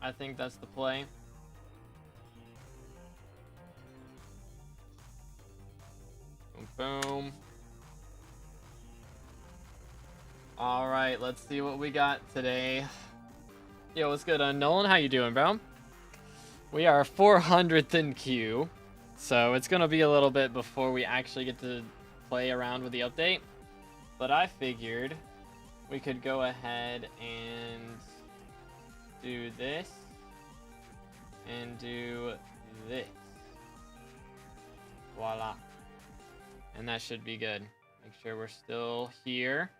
I think that's the play. Boom, boom. All right, let's see what we got today. Yo, what's good, Nolan? How you doing, bro? We are 400th in queue, so it's gonna be a little bit before we actually get to play around with the update. But I figured we could go ahead and do this and do this. Voila. And that should be good. Make sure we're still here.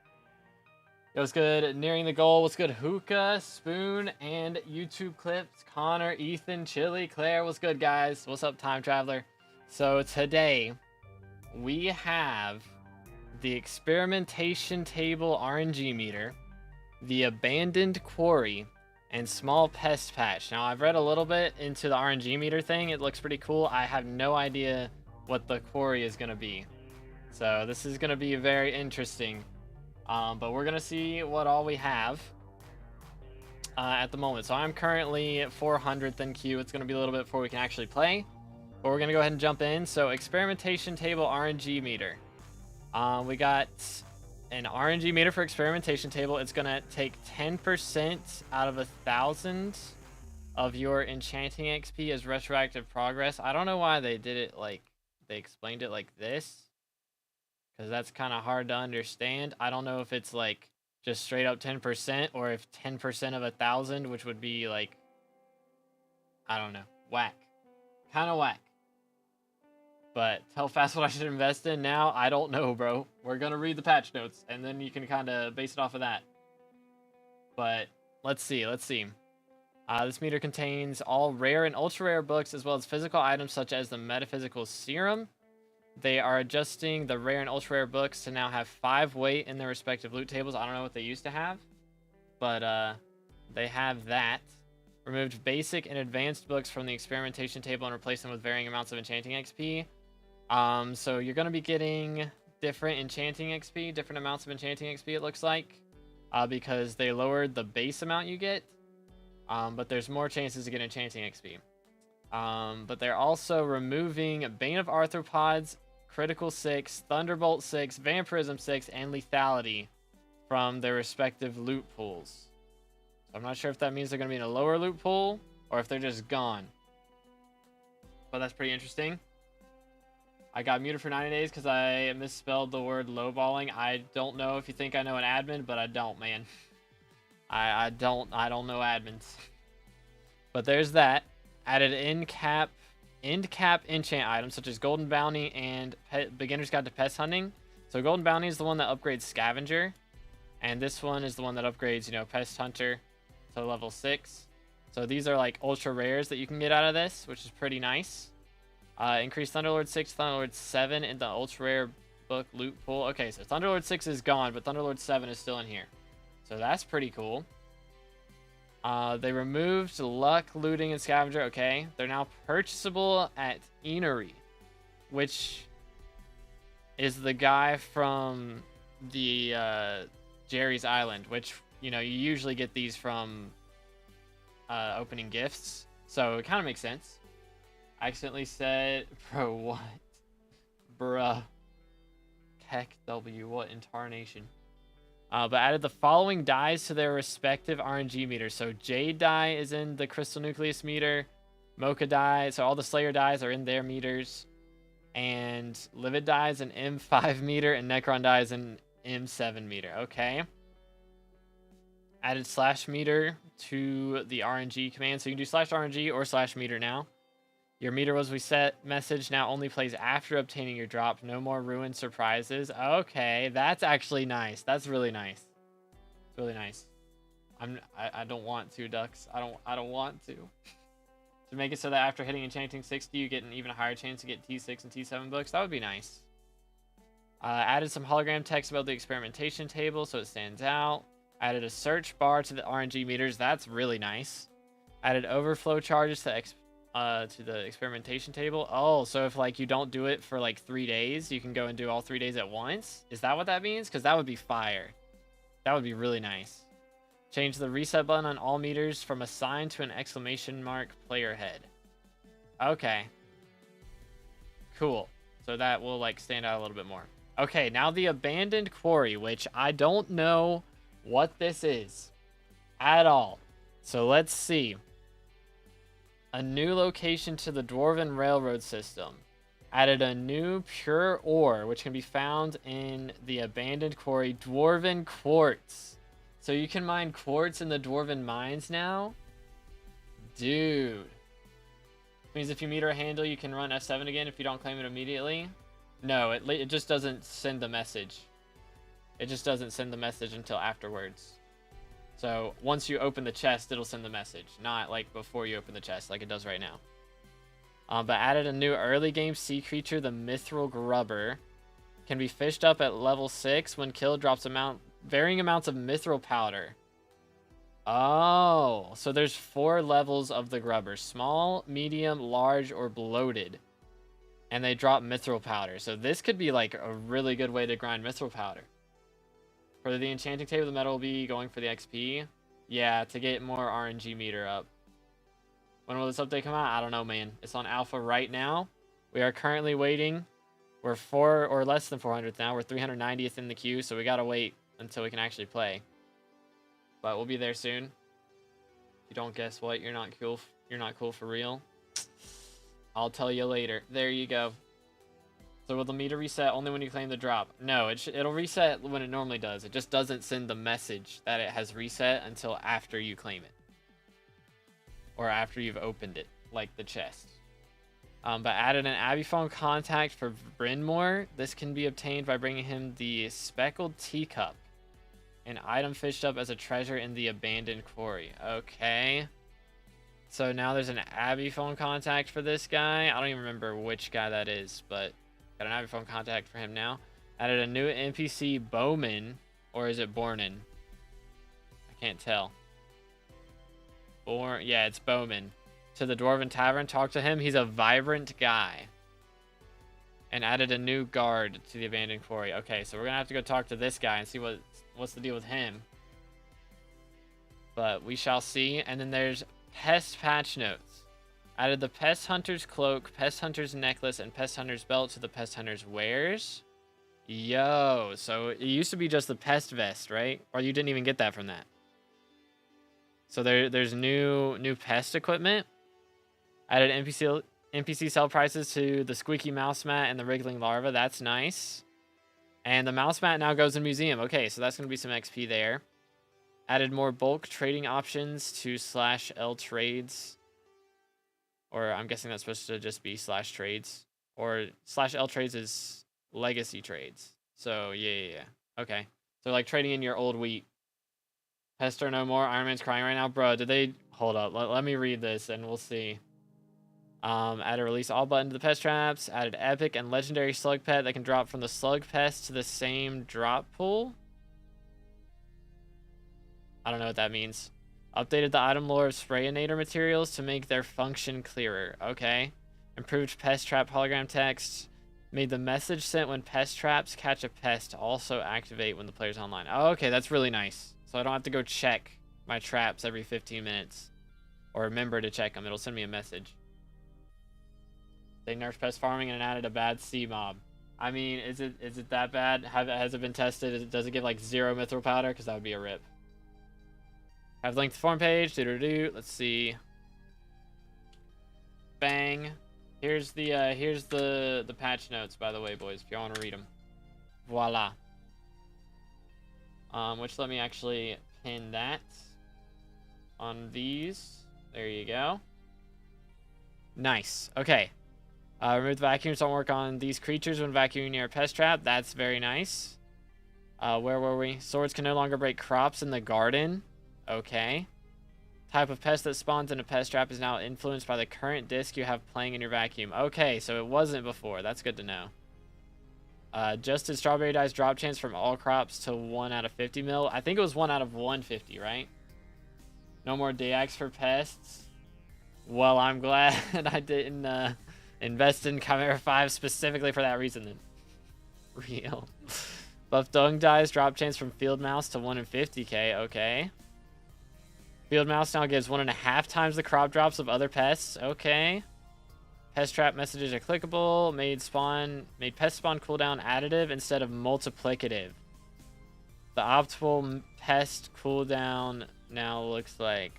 It was good. Nearing the goal. What's good? Hookah, Spoon, and YouTube Clips. Connor, Ethan, Chili, Claire. What's good, guys? What's up, Time Traveler? So today, we have the Experimentation Table RNG Meter, the Abandoned Quarry, and Small Pest Patch. Now, I've read a little bit into the RNG Meter thing. It looks pretty cool. I have no idea what the quarry is going to be. So this is going to be very interesting. But we're going to see what all we have at the moment. So I'm currently at 400th in queue. It's going to be a little bit before we can actually play. But we're going to go ahead and jump in. So Experimentation Table RNG Meter. We got an RNG meter for Experimentation Table. It's going to take 10% out of 1,000 of your enchanting XP as retroactive progress. I don't know why they did it like, they explained it like this, because that's kind of hard to understand. I don't know if it's like just straight up 10% or if 10% of 1,000, which would be like, I don't know, whack. Kind of whack. But tell Fast what I should invest in now, I don't know, bro. We're going to read the patch notes, and then you can kind of base it off of that. But let's see. This meter contains all rare and ultra-rare books, as well as physical items such as the Metaphysical Serum. They are adjusting the rare and ultra-rare books to now have 5 weight in their respective loot tables. I don't know what they used to have, but they have that. Removed basic and advanced books from the experimentation table and replaced them with varying amounts of enchanting XP. So you're going to be getting different enchanting XP, different amounts of enchanting XP, it looks like, because they lowered the base amount you get. But there's more chances to get enchanting XP. But they're also removing Bane of Arthropods, Critical 6, Thunderbolt 6, Vampirism 6, and Lethality from their respective loot pools. So I'm not sure if that means they're going to be in a lower loot pool or if they're just gone. But that's pretty interesting. I got muted for 90 days because I misspelled the word lowballing. I don't know if you think I know an admin, but I don't, man. I don't know admins. But there's that. Added end cap enchant items such as Golden Bounty and Beginner's Guide to Pest Hunting. So Golden Bounty is the one that upgrades Scavenger, and this one is the one that upgrades, you know, Pest Hunter to level 6. So these are like ultra rares that you can get out of this, which is pretty nice. Increase Thunderlord 6, Thunderlord 7 in the ultra rare book loot pool. Okay, so Thunderlord 6 is gone, but Thunderlord 7 is still in here. So that's pretty cool. They removed luck, looting, and scavenger. Okay, they're now purchasable at Eanery, which is the guy from the Jerry's Island, which, you know, you usually get these from opening gifts. So it kind of makes sense. I accidentally said, bro, what? Bruh. Heck W, what intarnation. But added the following dyes to their respective RNG meters. So Jade dye is in the Crystal Nucleus meter. Mocha dye, so all the Slayer dyes are in their meters. And Livid dye is an M5 meter, and Necron dye is an M7 meter. Okay. Added slash meter to the RNG command. So you can do slash RNG or slash meter now. Your meter was reset message now only plays after obtaining your drop. No more ruined surprises. Okay, that's actually nice. That's really nice. It's really nice. I don't want to, Ducks. I don't want to. To make it so that after hitting Enchanting 60, you get an even higher chance to get T6 and T7 books. That would be nice. Added some hologram text about the experimentation table so it stands out. Added a search bar to the RNG meters. That's really nice. Added overflow charges to the experimentation table. Oh, so if like you don't do it for like 3 days, you can go and do all 3 days at once. Is that what that means? Because that would be fire. That would be really nice. Change the reset button on all meters from a sign to an exclamation mark player head. Okay. Cool. So that will like stand out a little bit more. Okay, now the abandoned quarry, which I don't know what this is at all. So let's see. A new location to the Dwarven Railroad system. Added a new pure ore, which can be found in the abandoned quarry, Dwarven Quartz. So you can mine quartz in the Dwarven mines now? Dude. Means if you meter a handle, you can run F7 again if you don't claim it immediately? No, it just doesn't send the message. It just doesn't send the message until afterwards. So once you open the chest, it'll send the message. Not like before you open the chest like it does right now. But added a new early game sea creature, the Mithril Grubber. Can be fished up at level 6. When killed, drops varying amounts of mithril powder. Oh, so there's 4 levels of the grubber. Small, medium, large, or bloated. And they drop mithril powder. So this could be like a really good way to grind mithril powder. For the enchanting table, the metal will be going for the XP. Yeah, to get more RNG meter up. When will this update come out? I don't know, man. It's on alpha right now. We are currently waiting. We're 4 or less than 400th now. We're 390th in the queue, so we gotta wait until we can actually play. But we'll be there soon. If you don't guess what, you're not cool. You're not cool for real. I'll tell you later. There you go. So will the meter reset only when you claim the drop? No, it'll reset when it normally does. It just doesn't send the message that it has reset until after you claim it. Or after you've opened it, like the chest. But added an Abiphone contact for Brynmore. This can be obtained by bringing him the Speckled Teacup. An item fished up as a treasure in the abandoned quarry. Okay. So now there's an Abiphone contact for this guy. I don't even remember which guy that is, but got an Abiphone contact for him now. Added a new NPC, Bowman. Or is it Bornin? I can't tell. Yeah, it's Bowman. To the Dwarven Tavern. Talk to him. He's a vibrant guy. And added a new guard to the abandoned quarry. Okay, so we're going to have to go talk to this guy and see what's the deal with him. But we shall see. And then there's Pest Patch Notes. Added the Pest Hunter's Cloak, Pest Hunter's Necklace, and Pest Hunter's Belt to the Pest Hunter's Wares. Yo, so it used to be just the Pest Vest, right? Or you didn't even get that from that. So there's new pest equipment. Added NPC sell prices to the Squeaky Mouse Mat and the Wriggling Larva. That's nice. And the Mouse Mat now goes in Museum. Okay, so that's going to be some XP there. Added more bulk trading options to /L trades. Or I'm guessing that's supposed to just be /trades. Or /L trades is legacy trades. So yeah. Okay. So like trading in your old wheat. Pester no more. Iron Man's crying right now. Bro, did they... Hold up. Let me read this and we'll see. Added release all button to the pest traps. Added epic and legendary slug pet that can drop from the slug pest to the same drop pool. I don't know what that means. Updated the item lore of sprayinator materials to make their function clearer. Okay. Improved pest trap hologram text. Made the message sent when pest traps catch a pest also activate when the player's online. Oh, okay, that's really nice. So I don't have to go check my traps every 15 minutes. Or remember to check them. It'll send me a message. They nerfed pest farming and added a bad sea mob. I mean, is it that bad? Has it been tested? Does it give like 0 mithril powder? Because that would be a rip. Have linked the forum page. Let's see. Bang. Here's the patch notes, by the way, boys, if y'all want to read them. Voila. Which let me actually pin that on these. There you go. Nice. Okay. Remove the vacuums. Don't work on these creatures when vacuuming near a pest trap. That's very nice. Where were we? Swords can no longer break crops in the garden. Okay. Type of pest that spawns in a pest trap is now influenced by the current disc you have playing in your vacuum. Okay, so it wasn't before. That's good to know. Adjusted strawberry dice drop chance from all crops to 1 out of 50 mil. I think it was 1 out of 150, right? No more DX for pests. Well, I'm glad I didn't invest in Chimera 5 specifically for that reason then. Real. Buff dung dice drop chance from field mouse to 1 in 50k. Okay. Field mouse now gives 1.5 times the crop drops of other pests. Okay. Pest trap messages are clickable. Made pest spawn cooldown additive instead of multiplicative. The optimal pest cooldown now looks like...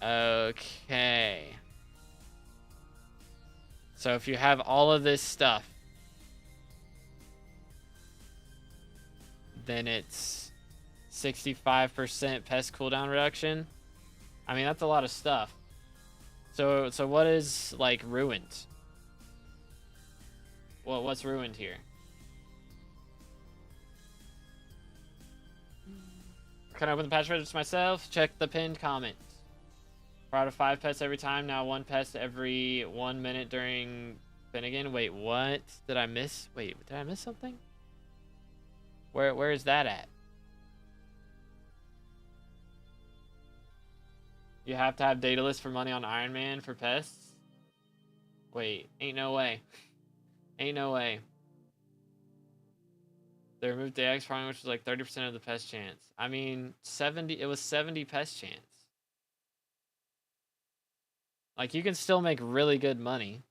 Okay. So if you have all of this stuff, then it's 65% pest cooldown reduction. I mean, that's a lot of stuff. So what is, like, ruined? Well, what's ruined here? Can I open the patch register myself? Check the pinned comment. 4 out of 5 pests every time. Now 1 pest every 1 minute during Finnegan. Wait, what? Did I miss? Wait, did I miss something? Where is that at? You have to have data list for money on Iron Man for pests? Wait, ain't no way. Ain't no way. They removed the X farming, which was like 30% of the pest chance. I mean, it was 70 pest chance. Like, you can still make really good money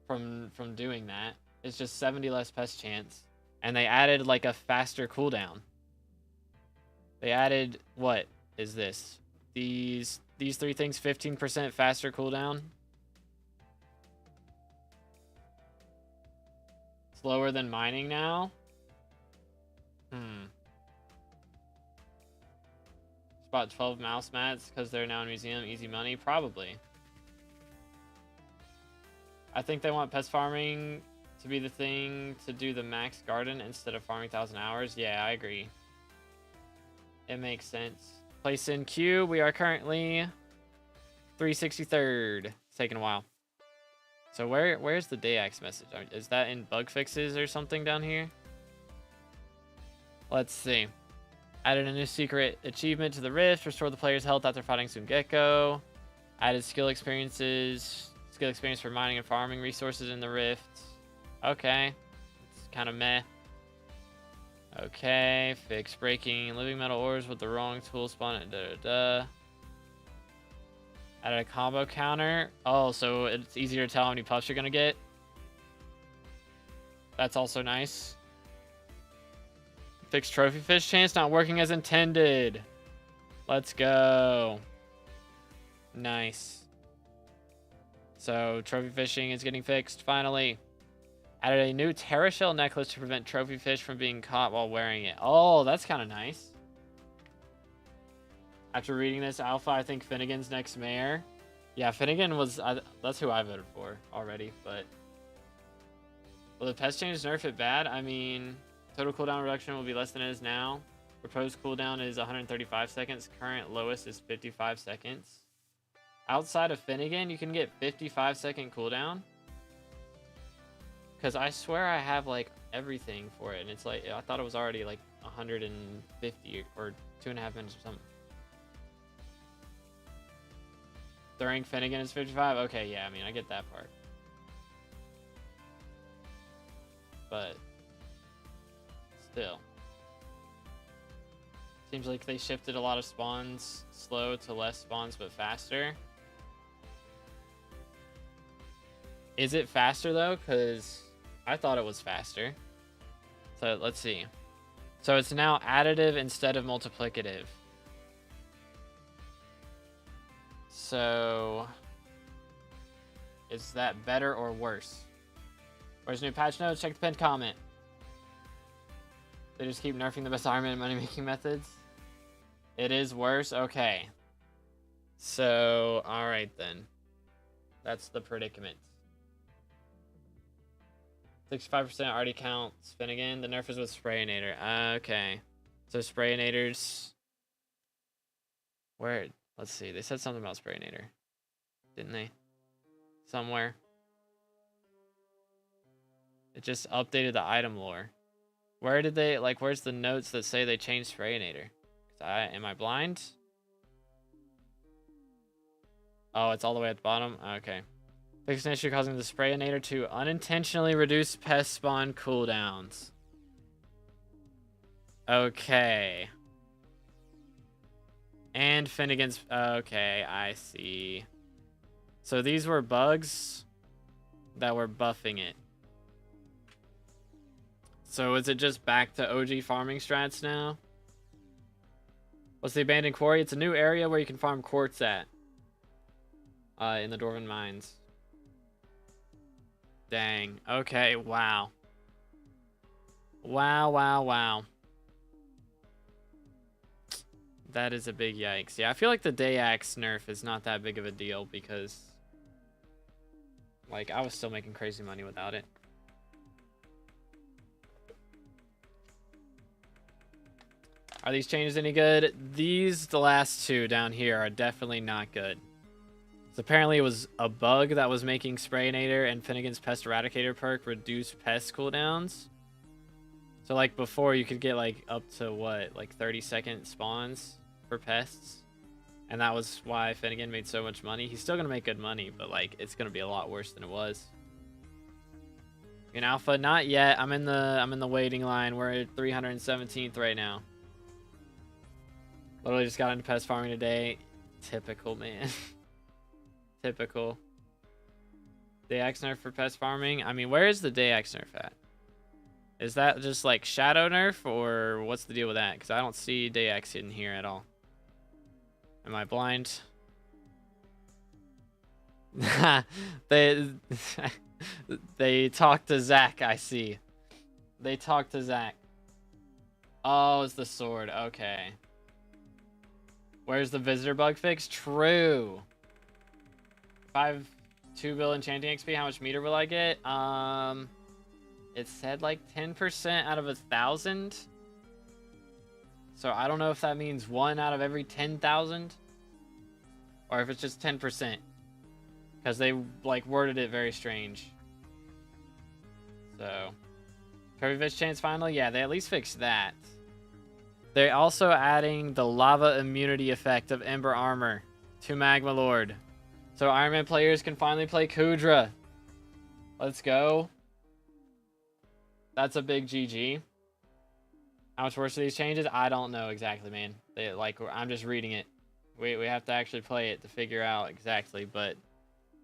from doing that. It's just 70 less pest chance. And they added, like, a faster cooldown. They added, what is this? These 3 things, 15% faster cooldown. Slower than mining now? Spot 12 mouse mats because they're now in museum. Easy money? Probably. I think they want pest farming to be the thing to do the max garden instead of farming 1,000 hours. Yeah, I agree. It makes sense. Place in queue. We are currently 363rd. It's taking a while. So where's the Dayax message? Is that in bug fixes or something down here? Let's see. Added a new secret achievement to the Rift. Restore the player's health after fighting Sungecko. Added skill experience for mining and farming resources in the Rift. Okay. It's kind of meh. Okay. Fix breaking living metal ores with the wrong tool spawn. Added a combo counter. Oh, so it's easier to tell how many puffs you're going to get. That's also nice. Fix trophy fish chance not working as intended. Let's go. Nice. So trophy fishing is getting fixed finally. Added a new Terra Shell necklace to prevent trophy fish from being caught while wearing it. Oh, that's kind of nice. After reading this alpha, I think Finnegan's next mayor. Yeah, Finnegan was... that's who I voted for already, but... Will the pest change nerf it bad? I mean... Total cooldown reduction will be less than it is now. Proposed cooldown is 135 seconds. Current lowest is 55 seconds. Outside of Finnegan, you can get 55-second cooldown. Because I swear I have, like, everything for it. And it's like... I thought it was already, like, 150 or 2.5 minutes or something. During Finnegan is 55? Okay, yeah, I mean, I get that part. But... still. Seems like they shifted a lot of spawns slow to less spawns but faster. Is it faster though? Because I thought it was faster. So let's see. So it's now additive instead of multiplicative. So is that better or worse? Where's new patch notes? Check the pinned comment. They just keep nerfing the best Iron Man money-making methods. It is worse? Okay. So, alright then. That's the predicament. 65% already counts Finnegan. The nerf is with Sprayinator. Okay. So Sprayinators... Where? Let's see. They said something about Sprayinator. Didn't they? Somewhere. It just updated the item lore. Where did they, like, where's the notes that say they changed Sprayinator? Am I blind? Oh, it's all the way at the bottom? Okay. Fix an issue causing the Sprayinator to unintentionally reduce pest spawn cooldowns. Okay. and Finnegan's. Okay, I see. So these were bugs that were buffing it. So is it just back to OG farming strats now? What's the abandoned quarry? It's a new area where you can farm quartz at. In the Dwarven Mines. Dang. Okay, wow. Wow. That is a big yikes. Yeah, I feel like the Day Axe nerf is not that big of a deal because, like, I was still making crazy money without it. Are these changes any good? These, the last two down here, are definitely not good. So apparently it was a bug that was making Sprayinator and Finnegan's Pest Eradicator perk reduce pest cooldowns. So like before you could get like up to what, like 30-second spawns for pests. And that was why Finnegan made so much money. He's still gonna make good money, but like it's gonna be a lot worse than it was. In alpha, not yet. I'm in the waiting line. We're at 317th right now. Literally just got into pest farming today. Typical, man. Typical. Day Axe nerf for pest farming. I mean, where is the Day Axe nerf at? Is that just like shadow nerf, or what's the deal with that? Because I don't see Day Axe in here at all. Am I blind? They talked to Zach, I see. They talked to Zach. Oh, it's the sword. Okay. Where's the visitor bug fix? True. 2 bill enchanting XP. How much meter will I get? It said like 10% out of 1,000. So I don't know if that means 1 out of every 10,000, or if it's just 10%, because they like worded it very strange. So Trophy Fish chance finally, yeah, they at least fixed that. They're also adding the lava immunity effect of Ember Armor to Magma Lord. So Iron Man players can finally play Kudra. Let's go. That's a big GG. How much worse are these changes? I don't know exactly, man. I'm just reading it. We have to actually play it to figure out exactly, but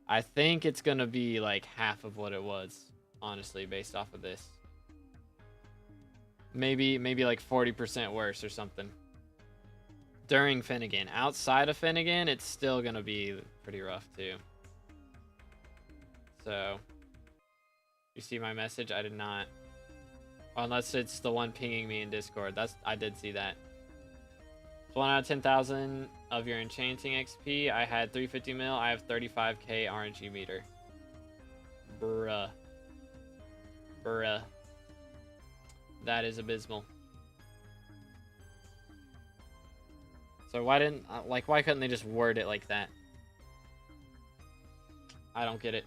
I think it's gonna be like half of what it was, honestly, based off of this. Maybe like 40% worse or something. During Finnegan. Outside of Finnegan, it's still gonna be pretty rough too. So, you see my message? I did not. Unless it's the one pinging me in Discord. I did see that. 1 out of 10,000 of your enchanting XP. I had 350 mil. I have 35k RNG meter. Bruh. That is abysmal. So why couldn't they just word it like that? I don't get it.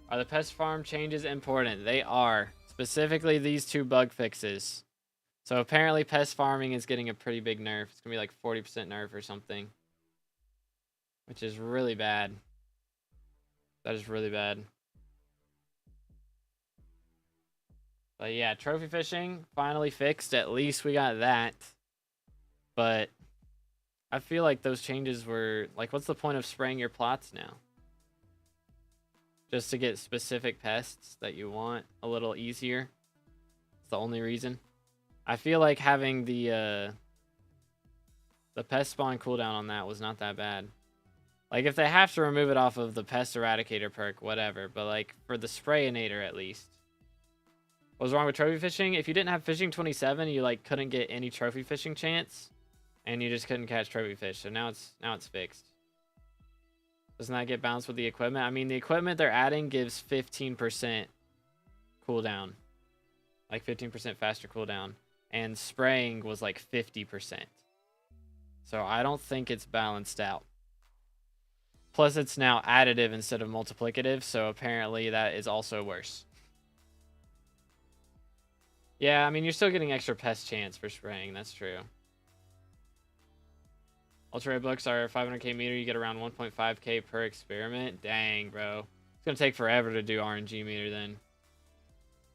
Are the pest farm changes important? They are. Specifically these 2 bug fixes. So apparently pest farming is getting a pretty big nerf. It's going to be like 40% nerf or something. Which is really bad. That is really bad. But yeah, trophy fishing finally fixed. At least we got that. But I feel like those changes were... Like, what's the point of spraying your plots now? Just to get specific pests that you want a little easier. It's the only reason. I feel like having the pest spawn cooldown on that was not that bad. Like, if they have to remove it off of the pest eradicator perk, whatever. But like for the sprayinator at least. What was wrong with trophy fishing? If you didn't have fishing 27, you like couldn't get any trophy fishing chance, and you just couldn't catch trophy fish. So now it's fixed. Doesn't that get balanced with the equipment? I mean, the equipment they're adding gives 15% cooldown. Like 15% faster cooldown. And spraying was like 50%. So I don't think it's balanced out. Plus it's now additive instead of multiplicative, so apparently that is also worse. Yeah, I mean, you're still getting extra pest chance for spraying, that's true. Ultra Red books are 500k meter, you get around 1.5k per experiment. Dang, bro. It's gonna take forever to do RNG meter then.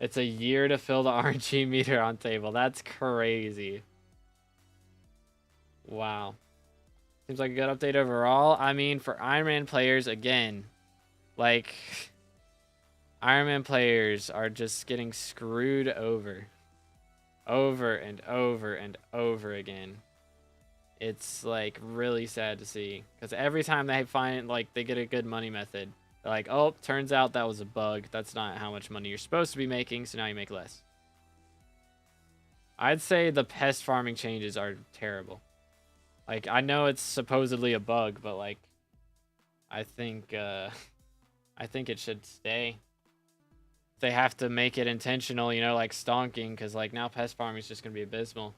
It's a year to fill the RNG meter on table. That's crazy. Wow. Seems like a good update overall. I mean, for Iron Man players, again, like, Iron Man players are just getting screwed over. Over and over and over again. It's, like, really sad to see. Because every time they find, like, they get a good money method, they're like, oh, turns out that was a bug. That's not how much money you're supposed to be making, so now you make less. I'd say the pest farming changes are terrible. Like, I know it's supposedly a bug, but, like, I think it should stay. They have to make it intentional, you know, like stonking, because, like, now pest farming is just going to be abysmal.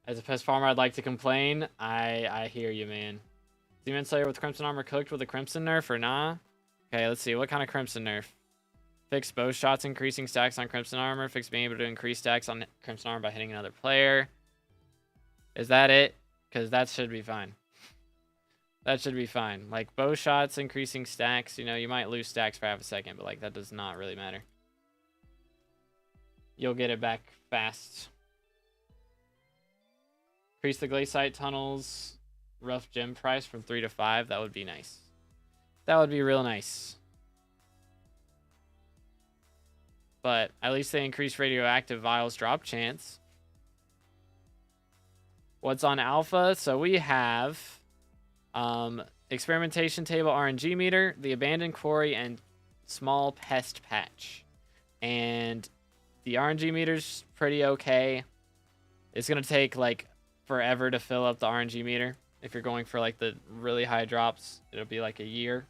As a pest farmer, I'd like to complain. I hear you, man. Demon Slayer with Crimson Armor cooked with a Crimson nerf or nah? Okay, let's see. What kind of Crimson nerf? Fix bow shots, increasing stacks on Crimson Armor. Fix being able to increase stacks on Crimson Armor by hitting another player. Is that it? Because that should be fine. That should be fine. Like, bow shots, increasing stacks. You know, you might lose stacks for half a second, but, like, that does not really matter. You'll get it back fast. Increase the glaciite tunnels. Rough gem price from 3 to 5. That would be nice. That would be real nice. But at least they increase radioactive vials drop chance. What's on alpha? So we have experimentation table RNG meter, the abandoned quarry, and small pest patch. And the RNG meter's pretty okay. It's going to take, like, forever to fill up the RNG meter. If you're going for, like, the really high drops, it'll be like a year,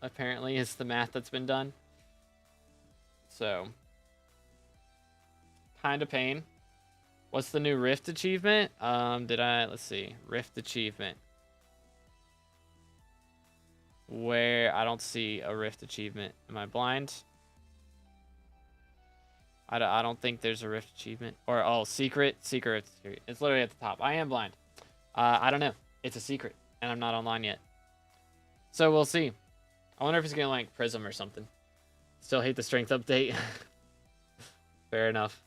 apparently, is the math that's been done. So, kind of pain. What's the new Rift achievement? Let's see. Rift achievement. Where I don't see a Rift achievement. Am I blind? I don't think there's a Rift achievement. Or, oh, secret Rift. It's literally at the top. I am blind. I don't know. It's a secret, and I'm not online yet. So we'll see. I wonder if it's gonna, like, Prism or something. Still hate the strength update. Fair enough.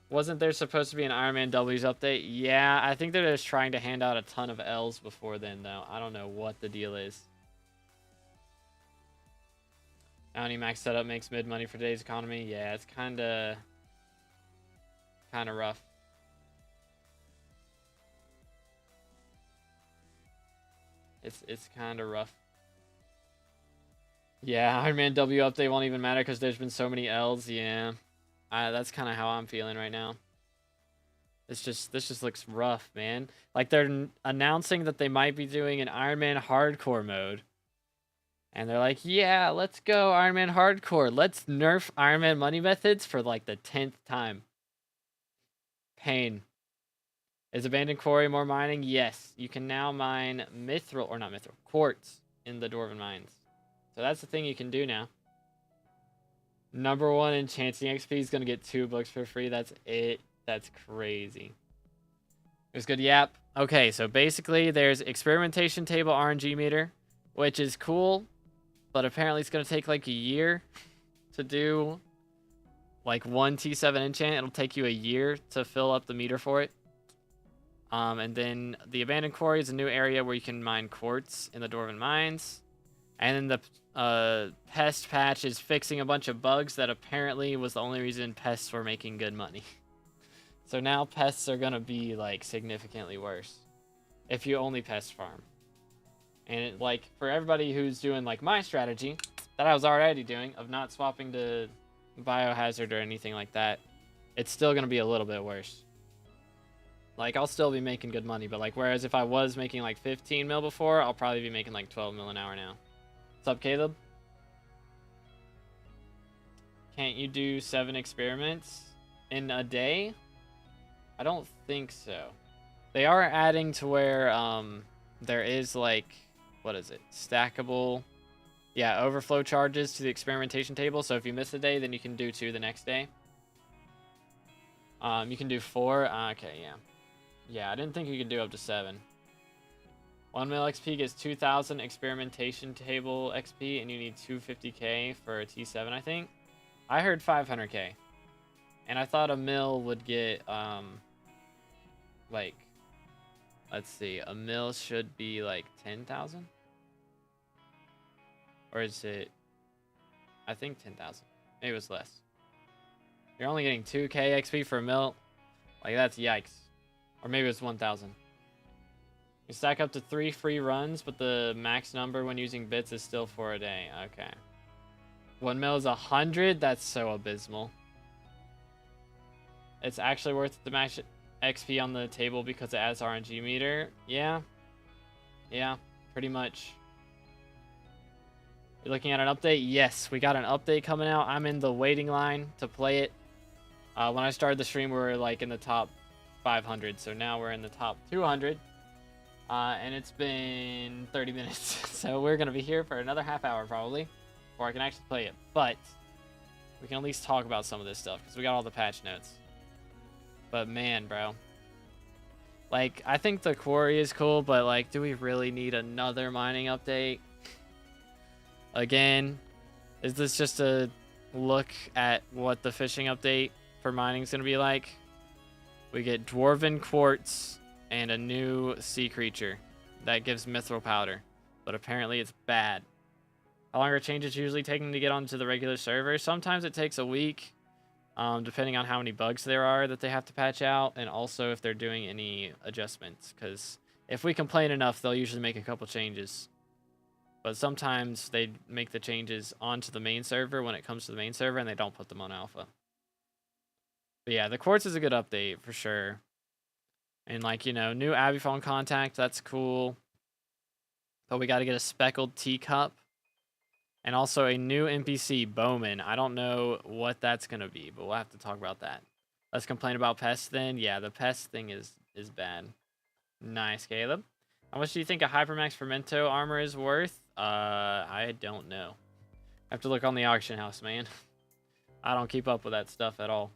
Wasn't there supposed to be an Iron Man W's update? Yeah, I think they're just trying to hand out a ton of L's before then, though. I don't know what the deal is. Bounty max setup makes mid money for today's economy. Yeah, it's kind of rough. It's kind of rough. Yeah, Iron Man W update won't even matter because there's been so many L's. Yeah, that's kind of how I'm feeling right now. This just looks rough, man. Like, they're announcing that they might be doing an Iron Man hardcore mode. And they're like, yeah, let's go Iron Man hardcore. Let's nerf Iron Man money methods for, like, the 10th time. Pain. Is abandoned quarry more mining? Yes. You can now mine quartz in the Dwarven mines. So that's the thing you can do now. Number 1 enchanting XP is going to get 2 books for free. That's it. That's crazy. It was good. Yep. Okay, so basically there's experimentation table RNG meter, which is cool, but apparently it's going to take, like, a year to do, like, 1 T7 enchant. It'll take you a year to fill up the meter for it. And then the abandoned quarry is a new area where you can mine quartz in the Dwarven mines. And then the pest patch is fixing a bunch of bugs that apparently was the only reason pests were making good money. So now pests are going to be, like, significantly worse if you only pest farm. And, like, for everybody who's doing, like, my strategy that I was already doing of not swapping to biohazard or anything like that, it's still going to be a little bit worse. Like, I'll still be making good money, but, like, whereas if I was making, like, 15 mil before, I'll probably be making, like, 12 mil an hour now. What's up, Caleb? Can't you do 7 experiments in a day? I don't think so. They are adding to where there is, like, what is it? Stackable, yeah, overflow charges to the experimentation table. So if you miss a day, then you can do 2 the next day. You can do 4. Okay, yeah. Yeah, I didn't think you could do up to 7. 1 mil XP gets 2,000 experimentation table XP, and you need 250k for a T7, I think. I heard 500k. And I thought a mil would get like, let's see, a mil should be like 10,000? Or is it, I think 10,000. Maybe it was less. You're only getting 2k XP for a mil? Like, that's yikes. Or maybe it's 1,000. You stack up to 3 free runs, but the max number when using bits is still 4 a day. Okay. 1 mil is 100? That's so abysmal. It's actually worth the max XP on the table because it adds RNG meter. Yeah. Yeah, pretty much. You're looking at an update? Yes, we got an update coming out. I'm in the waiting line to play it. When I started the stream, we were like in the top 500. So now we're in the top 200. And it's been 30 minutes. So we're going to be here for another half hour probably. Before I can actually play it. But we can at least talk about some of this stuff because we got all the patch notes. But man, bro. Like, I think the quarry is cool, but like, do we really need another mining update? Again, is this just a look at what the fishing update for mining is going to be like? We get Dwarven Quartz and a new sea creature that gives mithril powder, but apparently it's bad. How long are changes usually taking to get onto the regular server? Sometimes it takes a week, depending on how many bugs there are that they have to patch out, and also if they're doing any adjustments, because if we complain enough, they'll usually make a couple changes. But sometimes they make the changes onto the main server when it comes to the main server, and they don't put them on alpha. But yeah, the Quartz is a good update for sure. And like, you know, new Abiphone contact, that's cool. But we got to get a speckled teacup. And also a new NPC, Bowman. I don't know what that's going to be, but we'll have to talk about that. Let's complain about pests then. Yeah, the pest thing is bad. Nice, Caleb. How much do you think a Hypermax Fermento armor is worth? I don't know. I have to look on the auction house, man. I don't keep up with that stuff at all.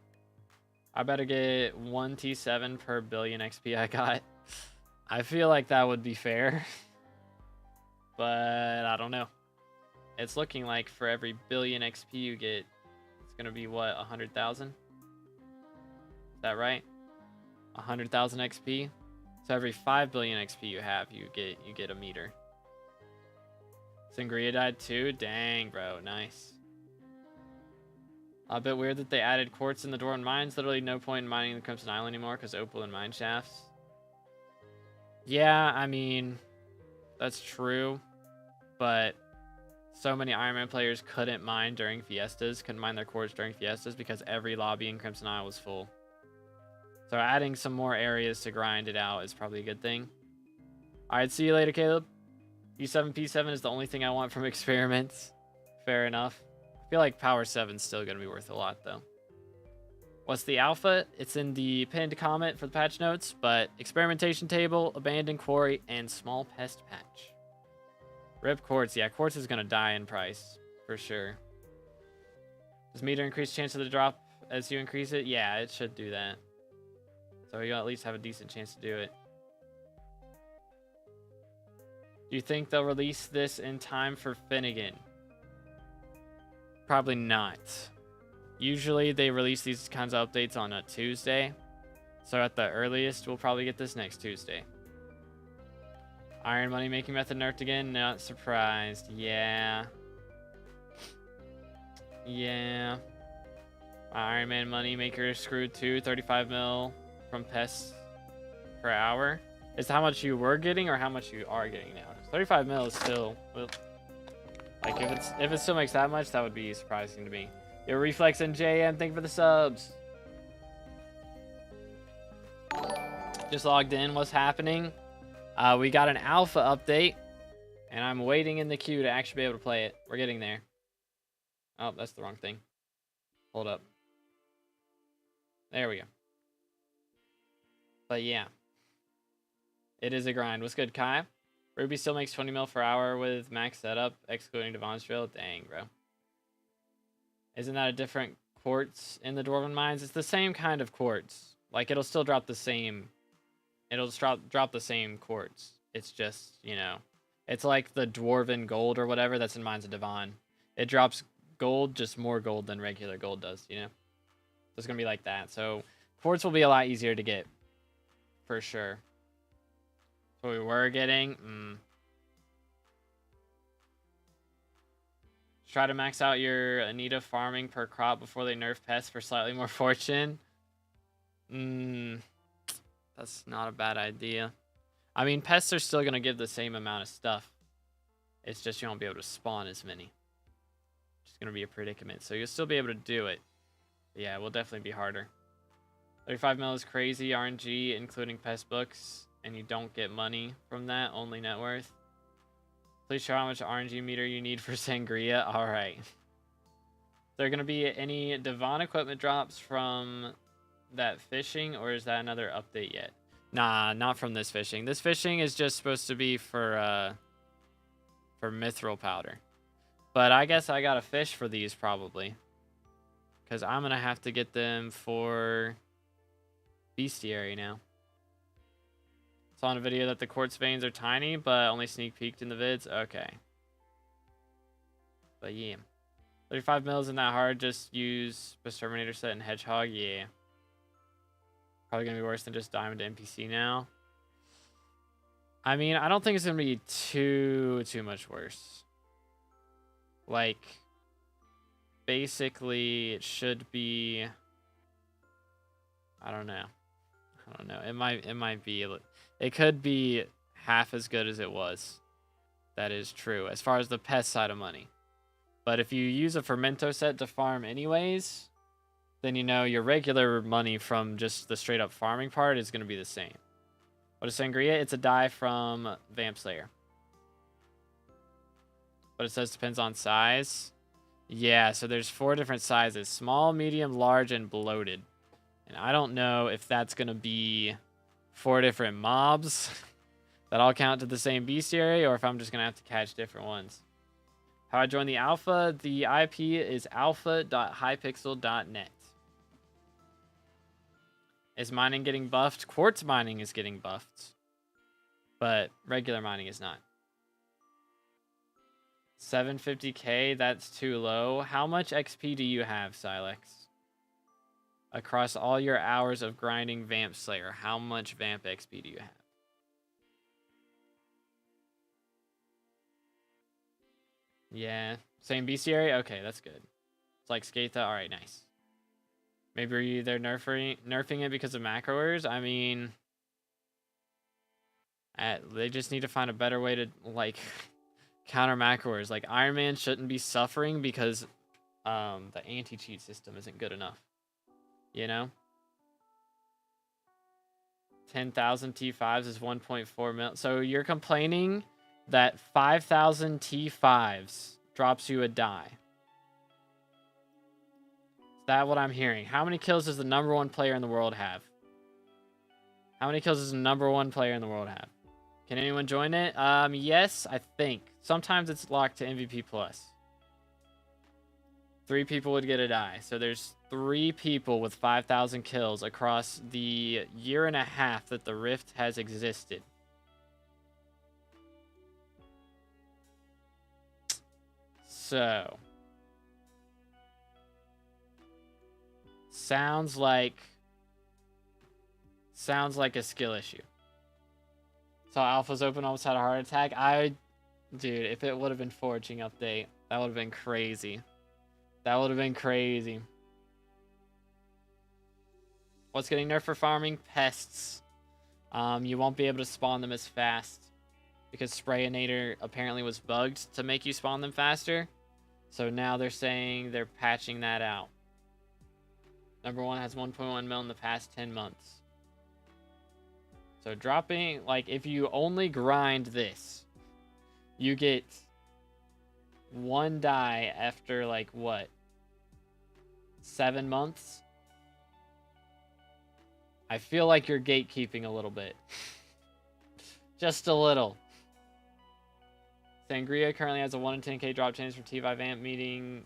I better get 1 T7 per billion XP I got. I feel like that would be fair. But I don't know. It's looking like for every billion XP you get, it's going to be what, 100,000? Is that right? 100,000 XP? So every 5 billion XP you have, you get a meter. Sangria died too? Dang, bro. Nice. A bit weird that they added quartz in the Dwarven mines. Literally no point in mining the Crimson Isle anymore because opal and mine shafts. Yeah, I mean, that's true. But so many Iron Man players couldn't mine during Fiestas, couldn't mine their quartz during Fiestas because every lobby in Crimson Isle was full. So adding some more areas to grind it out is probably a good thing. Alright, see you later, Caleb. U7P7 is the only thing I want from experiments. Fair enough. I feel like Power 7 is still going to be worth a lot, though. What's the alpha? It's in the pinned comment for the patch notes, but experimentation table, abandoned quarry, and small pest patch. Rip quartz. Yeah, quartz is going to die in price, for sure. Does meter increase chance of the drop as you increase it? Yeah, it should do that. So you'll at least have a decent chance to do it. Do you think they'll release this in time for Finnegan? Probably not. Usually they release these kinds of updates on a Tuesday. So at the earliest, we'll probably get this next Tuesday. Iron money making method nerfed again? Not surprised. Yeah. Yeah. Iron Man money maker screwed too. 35 mil from pests per hour. Is how much you were getting or how much you are getting now? 35 mil is still, well, like if it still makes that much, that would be surprising to me. Yo, Reflex and JM, thank you for the subs. Just logged in. What's happening? We got an alpha update, and I'm waiting in the queue to actually be able to play it. We're getting there. Oh, that's the wrong thing. Hold up. There we go. But yeah, it is a grind. What's good, Kai? Ruby still makes 20 mil per hour with max setup, excluding Devon's drill. Dang, bro. Isn't that a different quartz in the Dwarven mines? It's the same kind of quartz. Like, it'll still drop the same. It'll just drop the same quartz. It's just, you know, it's like the Dwarven gold or whatever that's in Mines of Devon. It drops gold, just more gold than regular gold does, you know? So it's going to be like that. So quartz will be a lot easier to get. for sure. What we were getting. Try to max out your Anita farming per crop before they nerf pests for slightly more fortune. That's not a bad idea. I mean, pests are still going to give the same amount of stuff. It's just you won't be able to spawn as many. It's going to be a predicament. So you'll still be able to do it. But yeah, it will definitely be harder. 35 mil is crazy RNG, including pest books. And you don't get money from that, only net worth. Please show how much RNG meter you need for Sangria. All right. Is there going to be any Devon equipment drops from that fishing, or is that another update yet? Nah, not from this fishing. This fishing is just supposed to be for mithril powder. But I guess I got to fish for these probably. Because I'm going to have to get them for bestiary now. Saw on a video that the quartz veins are tiny, but only sneak peeked in the vids. Okay. But yeah. 35 mil isn't that hard. Just use Exterminator set and Hedgehog. Yeah. Probably going to be worse than just Diamond NPC now. I mean, I don't think it's going to be too much worse. Like, basically, it should be... I don't know. It might be... It could be half as good as it was. That is true, as far as the pest side of money. But if you use a Fermento set to farm anyways, then you know your regular money from just the straight up farming part is going to be the same. What is Sangria? It's a dye from Vamp Slayer. But it says depends on size. Yeah, so there's 4 different sizes. Small, medium, large, and bloated. And I don't know if that's going to be 4 different mobs that all count to the same bestiary, or if I'm just going to have to catch different ones. How I join the alpha, the IP is alpha.hypixel.net. Is mining getting buffed? Quartz mining is getting buffed, but regular mining is not. 750k, that's too low. How much XP do you have, Silex? Across all your hours of grinding Vamp Slayer, how much Vamp XP do you have? Yeah, same bestiary? Okay, that's good. It's like Skatha. All right, nice. Maybe they're nerfing it because of macro errors. I mean, they just need to find a better way to, like, counter macro errors. Like, Iron Man shouldn't be suffering because the anti-cheat system isn't good enough. You know? 10,000 T5s is 1.4 mil. So you're complaining that 5,000 T5s drops you a die. Is that what I'm hearing? How many kills does the #1 player in the world have? How many kills does the #1 player in the world have? Can anyone join it? Yes, I think. Sometimes it's locked to MVP+. 3 people would get a die. So there's 3 people with 5,000 kills across the 1.5 years that the Rift has existed. So, sounds like a skill issue. So Alpha's open, almost had a heart attack. Dude, if it would have been foraging update, that would have been crazy. That would have been crazy. What's getting nerfed for farming? Pests. You won't be able to spawn them as fast because Sprayinator apparently was bugged to make you spawn them faster. So now they're saying they're patching that out. #1 has 1.1 mil in the past 10 months. So dropping, like, if you only grind this, you get 1 die after, like, what? 7 months? I feel like you're gatekeeping a little bit. Just a little. Sangria currently has a 1 in 10k drop chance from T5 Amp, metering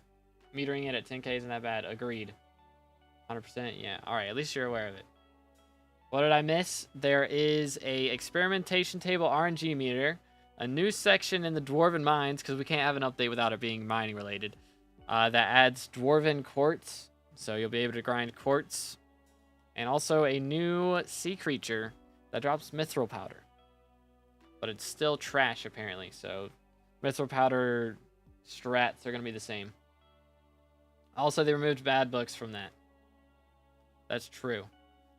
it at 10k isn't that bad. Agreed. 100%, yeah. Alright, at least you're aware of it. What did I miss? There is a experimentation table RNG meter, a new section in the Dwarven Mines, because we can't have an update without it being mining related, that adds Dwarven Quartz, so you'll be able to grind quartz, and also a new sea creature that drops mithril powder. But it's still trash, apparently. So mithril powder strats are going to be the same. Also, they removed bad books from that. That's true.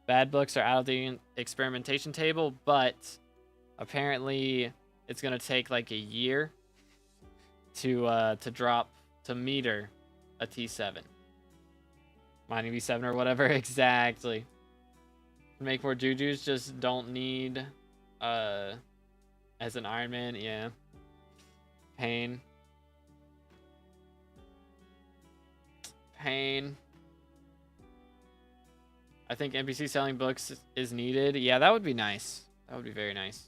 Bad books are out of the experimentation table, but apparently it's going to take like a year to drop to meter a T7. Mining V7 or whatever, exactly. Make more Jujus, just don't need as an Iron Man, yeah. Pain. I think NPC selling books is needed. Yeah, that would be nice. That would be very nice.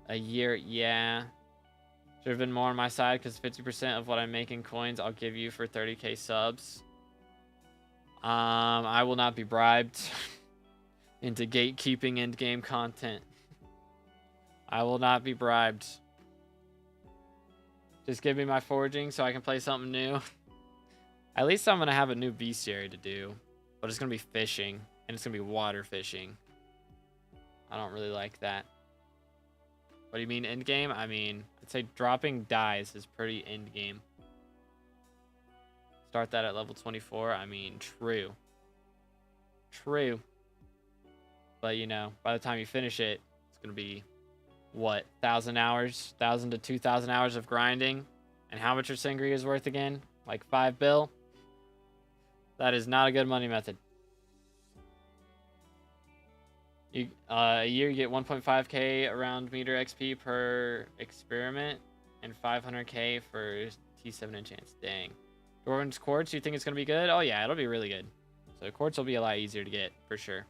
A year, yeah. Should have been more on my side because 50% of what I make in coins I'll give you for 30k subs. I will not be bribed into gatekeeping end-game content. I will not be bribed. Just give me my foraging so I can play something new. At least I'm going to have a new bestiary to do. But it's going to be fishing. And it's going to be water fishing. I don't really like that. What do you mean end-game? I mean, I'd say dropping dies is pretty end-game. Start that at level 24. I mean, true. True. But, you know, by the time you finish it, it's going to be, what, 1,000 hours? 1,000 to 2,000 hours of grinding? And how much your Sangria is worth again? Like 5 bill? That is not a good money method. You, a year you get 1.5k around meter XP per experiment and 500k for T7 enchants. Dang. Dwarven's Quartz, you think it's going to be good? Oh yeah, it'll be really good. So Quartz will be a lot easier to get, for sure.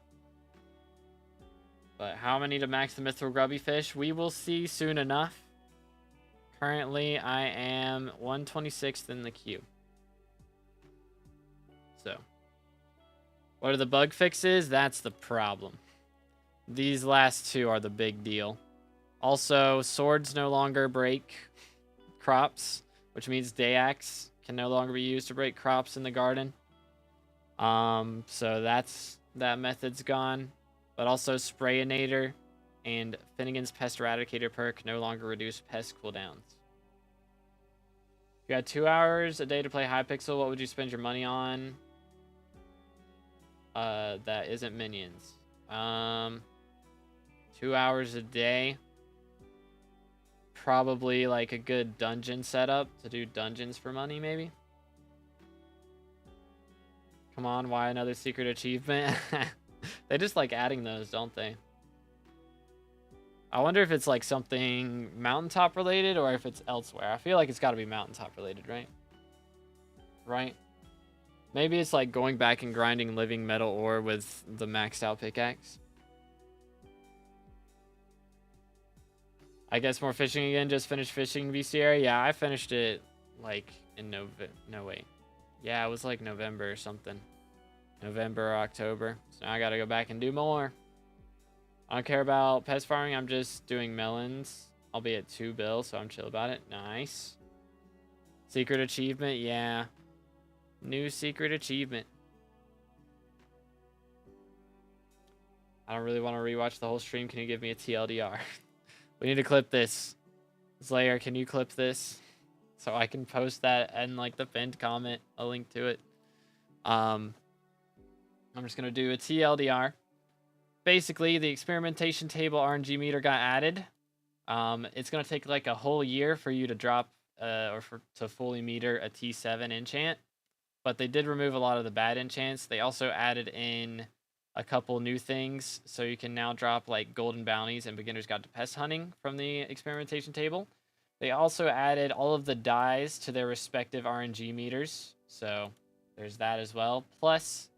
But how many to max the Mithril Grubby Fish? We will see soon enough. Currently, I am 126th in the queue. So, what are the bug fixes? That's the problem. These last two are the big deal. Also, swords no longer break crops, which means day axe can no longer be used to break crops in the garden. So that method's gone. But also Sprayinator and Finnegan's Pest Eradicator perk no longer reduce pest cooldowns. If you had 2 hours a day to play Hypixel, what would you spend your money on? That isn't minions. 2 hours a day. Probably like a good dungeon setup to do dungeons for money, maybe. Come on, why another secret achievement? They just like adding those, don't they? I wonder if it's like something mountaintop related or if it's elsewhere. I feel like it's got to be mountaintop related, right? Right? Maybe it's like going back and grinding living metal ore with the maxed out pickaxe. I guess more fishing again. Just finished fishing VCR. Yeah, I finished it like in no wait. Yeah, it was like November or something. November or October. So now I gotta go back and do more. I don't care about pest farming. I'm just doing melons. I'll be at 2 bill, so I'm chill about it. Nice. Secret achievement. Yeah. New secret achievement. I don't really want to rewatch the whole stream. Can you give me a TLDR? We need to clip this. Slayer, can you clip this? So I can post that and like the pinned comment, a link to it. I'm just going to do a TLDR. Basically, the experimentation table RNG meter got added. It's going to take like a whole year for you to drop to fully meter a T7 enchant. But they did remove a lot of the bad enchants. They also added in a couple new things. So you can now drop like golden bounties and beginner's guide to pest hunting from the experimentation table. They also added all of the dyes to their respective RNG meters. So there's that as well. Plus,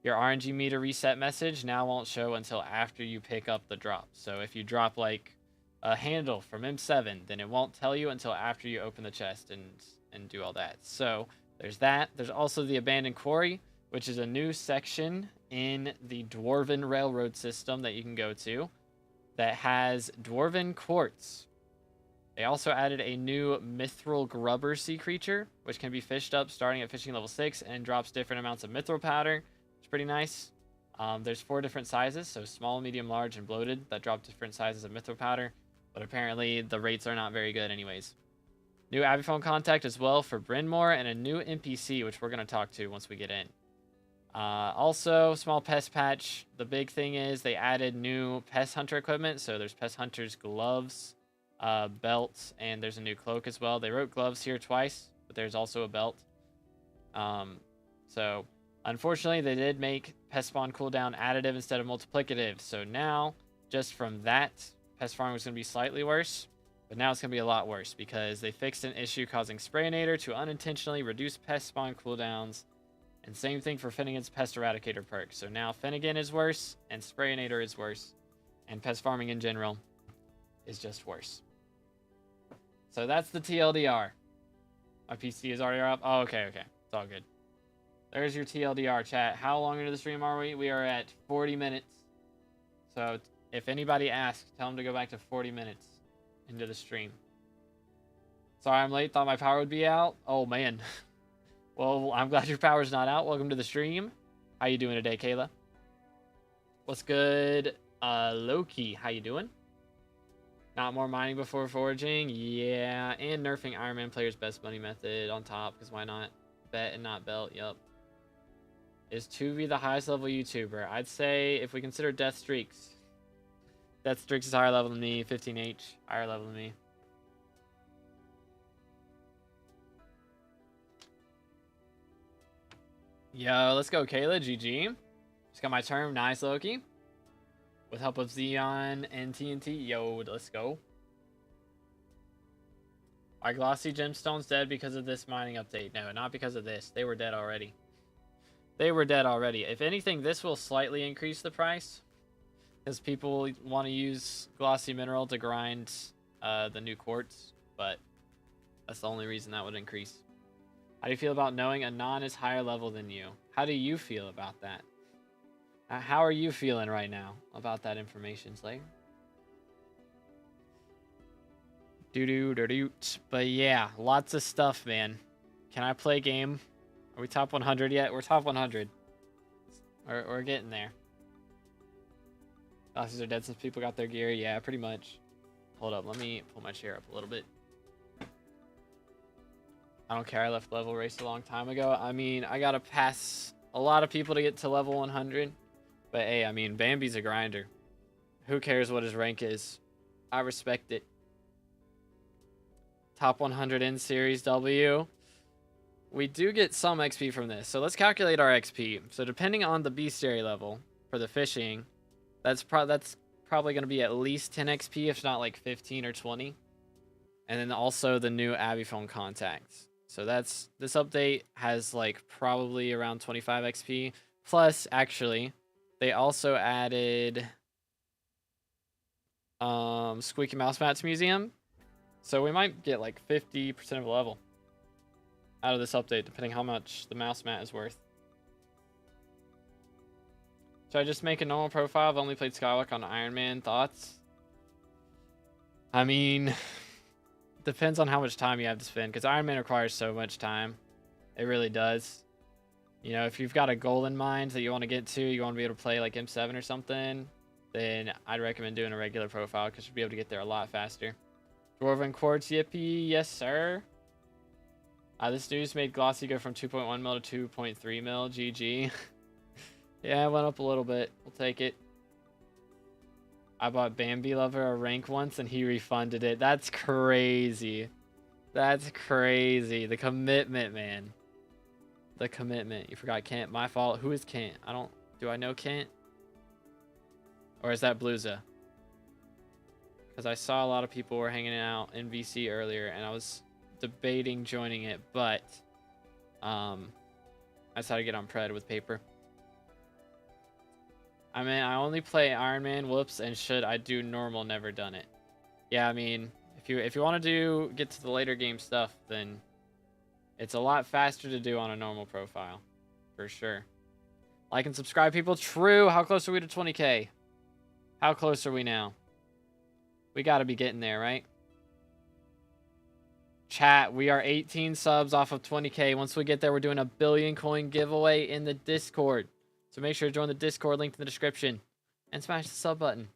your RNG meter reset message now won't show until after you pick up the drop. So if you drop like a handle from M7, then it won't tell you until after you open the chest and do all that. So there's that. There's also the abandoned quarry, which is a new section in the Dwarven Railroad system that you can go to that has Dwarven Quartz. They also added a new Mithril Grubber sea creature, which can be fished up starting at fishing level 6 and drops different amounts of Mithril powder. It's pretty nice. There's 4 different sizes, so small, medium, large, and bloated, that drop different sizes of mytho powder, but apparently the rates are not very good anyways. New Aviphone contact as well for Bryn Mawr, and a new NPC, which we're going to talk to once we get in. Also, small pest patch. The big thing is they added new pest hunter equipment, so there's pest hunters gloves, belts, and there's a new cloak as well. They wrote gloves here twice, but there's also a belt. So unfortunately, they did make pest spawn cooldown additive instead of multiplicative. So now, just from that, pest farming was going to be slightly worse. But now it's going to be a lot worse because they fixed an issue causing Sprayinator to unintentionally reduce pest spawn cooldowns. And same thing for Finnegan's Pest Eradicator perk. So now Finnegan is worse and Sprayinator is worse. And pest farming in general is just worse. So that's the TLDR. My PC is already up. Oh, okay. It's all good. There's your TLDR, chat. How long into the stream are we? We are at 40 minutes. So if anybody asks, tell them to go back to 40 minutes into the stream. Sorry I'm late. Thought my power would be out. Oh, man. Well, I'm glad your power's not out. Welcome to the stream. How you doing today, Kayla? What's good? Loki, how you doing? Not more mining before foraging? Yeah, and nerfing Iron Man player's best money method on top, because why not? Bet and not belt, yup. Is 2v the highest level YouTuber? I'd say if we consider Death Streaks. Death Streaks is higher level than me, 15H, higher level than me. Yo, let's go, Kayla. GG. Just got my term. Nice, Loki. With help of Xeon and TNT. Yo, let's go. Are glossy gemstones dead because of this mining update? No, not because of this. They were dead already. They were dead already. If anything, this will slightly increase the price. Because people want to use glossy mineral to grind the new quartz. But that's the only reason that would increase. How do you feel about knowing Anon is higher level than you? How do you feel about that? How are you feeling right now about that information, Slay? But yeah, lots of stuff, man. Can I play game? Are we top 100 yet? We're top 100. We're getting there. Bosses are dead since people got their gear. Yeah, pretty much. Hold up, let me pull my chair up a little bit. I don't care, I left level race a long time ago. I mean, I gotta pass a lot of people to get to level 100. But hey, I mean, Bambi's a grinder. Who cares what his rank is? I respect it. Top 100 in Series W. We do get some XP from this. So let's calculate our XP. So depending on the bestiary level for the fishing, that's probably going to be at least 10 XP, if not like 15 or 20. And then also the new Aviphone contacts. So this update has like probably around 25 XP. Plus, actually, they also added Squeaky Mouse Mats Museum. So we might get like 50% of a level out of this update, depending how much the mouse mat is worth. Should I just make a normal profile? I've only played SkyBlock on Iron Man. Thoughts? I mean, depends on how much time you have to spend, because Iron Man requires so much time. It really does. You know, if you've got a goal in mind that you want to get to, you want to be able to play like M7 or something, then I'd recommend doing a regular profile, because you'll be able to get there a lot faster. Dwarven Quartz, yippee, yes sir. This news made Glossy go from 2.1 mil to 2.3 mil, GG. Yeah, it went up a little bit. We'll take it. I bought Bambi Lover a rank once and he refunded it. That's crazy. That's crazy. The commitment, man. The commitment. You forgot Kent. My fault. Who is Kent? Do I know Kent? Or is that Bluza? Because I saw a lot of people were hanging out in VC earlier and I was debating joining it, but that's how to get on Pred with paper. I mean, I only play Iron Man, whoops, and should I do normal, never done it. Yeah, I mean, if you want to get to the later game stuff, then it's a lot faster to do on a normal profile, for sure. Like and subscribe, people. True. How close are we to 20K? How close are we now? We got to be getting there, right? Chat, we are 18 subs off of 20K. Once we get there, we're doing a 1 billion coin giveaway in the Discord. So make sure to join the Discord, link in the description, and smash the sub button.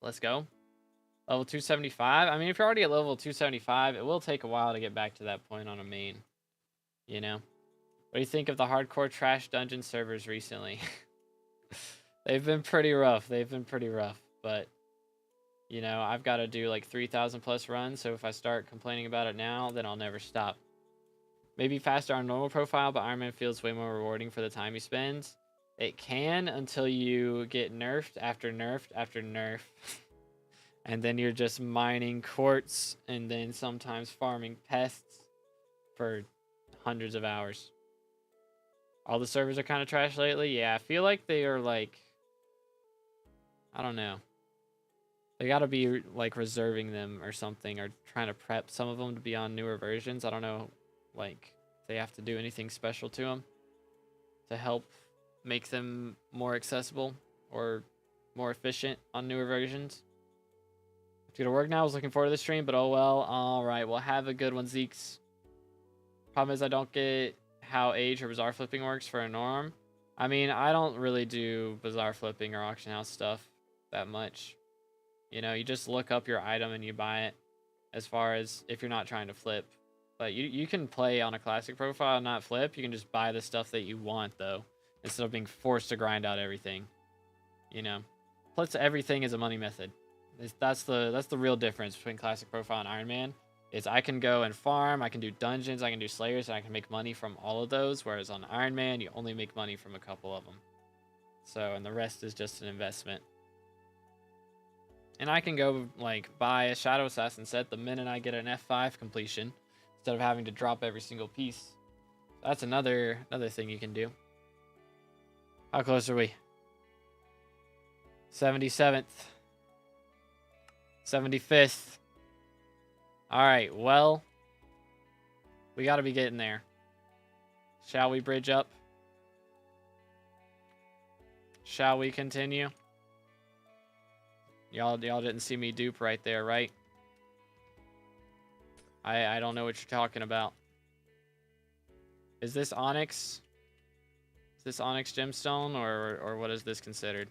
Let's go. Level 275. I mean, if you're already at level 275, it will take a while to get back to that point on a main. You know? What do you think of the hardcore trash dungeon servers recently? They've been pretty rough. But, you know, I've got to do like 3,000 plus runs, so if I start complaining about it now, then I'll never stop. Maybe faster on normal profile, but Iron Man feels way more rewarding for the time he spends. It can until you get nerfed after nerfed after nerf. And then you're just mining quartz and then sometimes farming pests for hundreds of hours. All the servers are kind of trash lately. Yeah, I feel like they are like, I don't know. They got to be like reserving them or something, or trying to prep some of them to be on newer versions. I don't know, like if they have to do anything special to them to help make them more accessible or more efficient on newer versions. It's gonna work now. I was looking forward to the stream, but oh well. All right, well, have a good one, Zeeks. Problem is, I don't get how age or bazaar flipping works for a norm. I mean, I don't really do bazaar flipping or auction house stuff that much. You know, you just look up your item and you buy it, as far as if you're not trying to flip. But you can play on a classic profile and not flip. You can just buy the stuff that you want, though, instead of being forced to grind out everything. You know, plus everything is a money method. That's the real difference between classic profile and Iron Man. Is I can go and farm, I can do dungeons, I can do slayers, and I can make money from all of those. Whereas on Iron Man, you only make money from a couple of them. So, and the rest is just an investment. And I can go like buy a Shadow Assassin set the minute I get an F5 completion, instead of having to drop every single piece. That's another thing you can do. How close are we? 77th. 75th. Alright, well, we gotta be getting there. Shall we bridge up? Shall we continue? Y'all didn't see me dupe right there, right? I don't know what you're talking about. Is this Onyx? Is this Onyx gemstone, or what is this considered?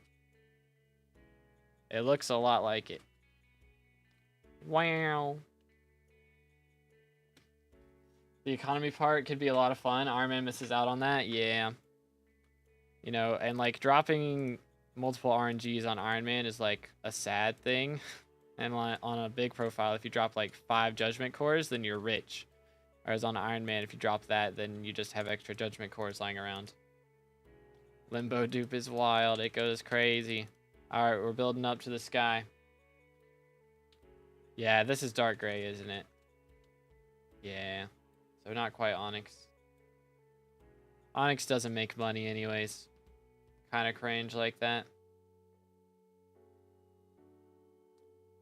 It looks a lot like it. Wow. The economy part could be a lot of fun. Iron Man misses out on that. Yeah. You know, and like dropping multiple RNGs on Iron Man is like a sad thing. And on a big profile, if you drop like 5 judgment cores, then you're rich. Whereas on Iron Man, if you drop that, then you just have extra judgment cores lying around. Limbo dupe is wild. It goes crazy. Alright, we're building up to the sky. Yeah, this is dark gray, isn't it? Yeah. So not quite Onyx. Onyx doesn't make money anyways. Kind of cringe like that.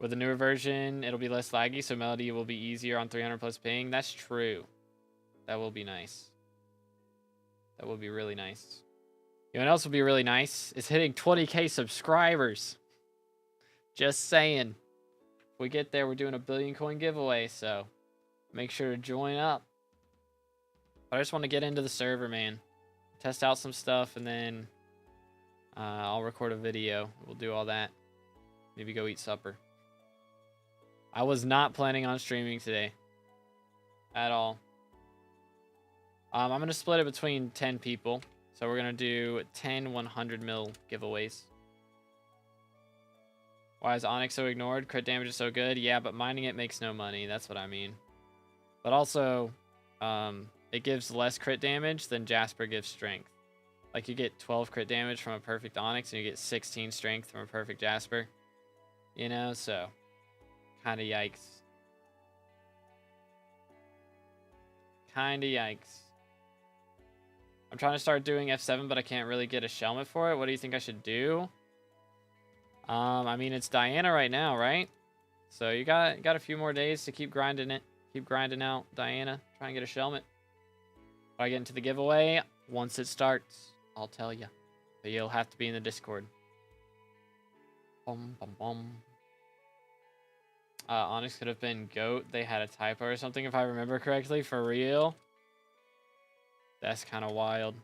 With the newer version, it'll be less laggy, so Melody will be easier on 300 plus ping. That's true. That will be nice. That will be really nice. You know what else will be really nice? Is hitting 20k subscribers. Just saying. If we get there, we're doing a 1 billion coin giveaway, so make sure to join up. I just want to get into the server, man. Test out some stuff, and then I'll record a video. We'll do all that. Maybe go eat supper. I was not planning on streaming today. At all. I'm going to split it between 10 people. So we're going to do 10 100 mil giveaways. Why is Onyx so ignored? Crit damage is so good. Yeah, but mining it makes no money. That's what I mean. But also, it gives less crit damage than Jasper gives strength. Like you get 12 crit damage from a perfect Onyx and you get 16 strength from a perfect Jasper. You know, so kind of yikes. Kind of yikes. I'm trying to start doing F7, but I can't really get a Shelmet for it. What do you think I should do? I mean, it's Diana right now, right? So you got a few more days to keep grinding it. Keep grinding out Diana. Try and get a Shelmet. If I get into the giveaway, once it starts, I'll tell you. But you'll have to be in the Discord. Bum, bum, bum. Onyx could have been GOAT. They had a typo or something, if I remember correctly. For real? That's kind of wild.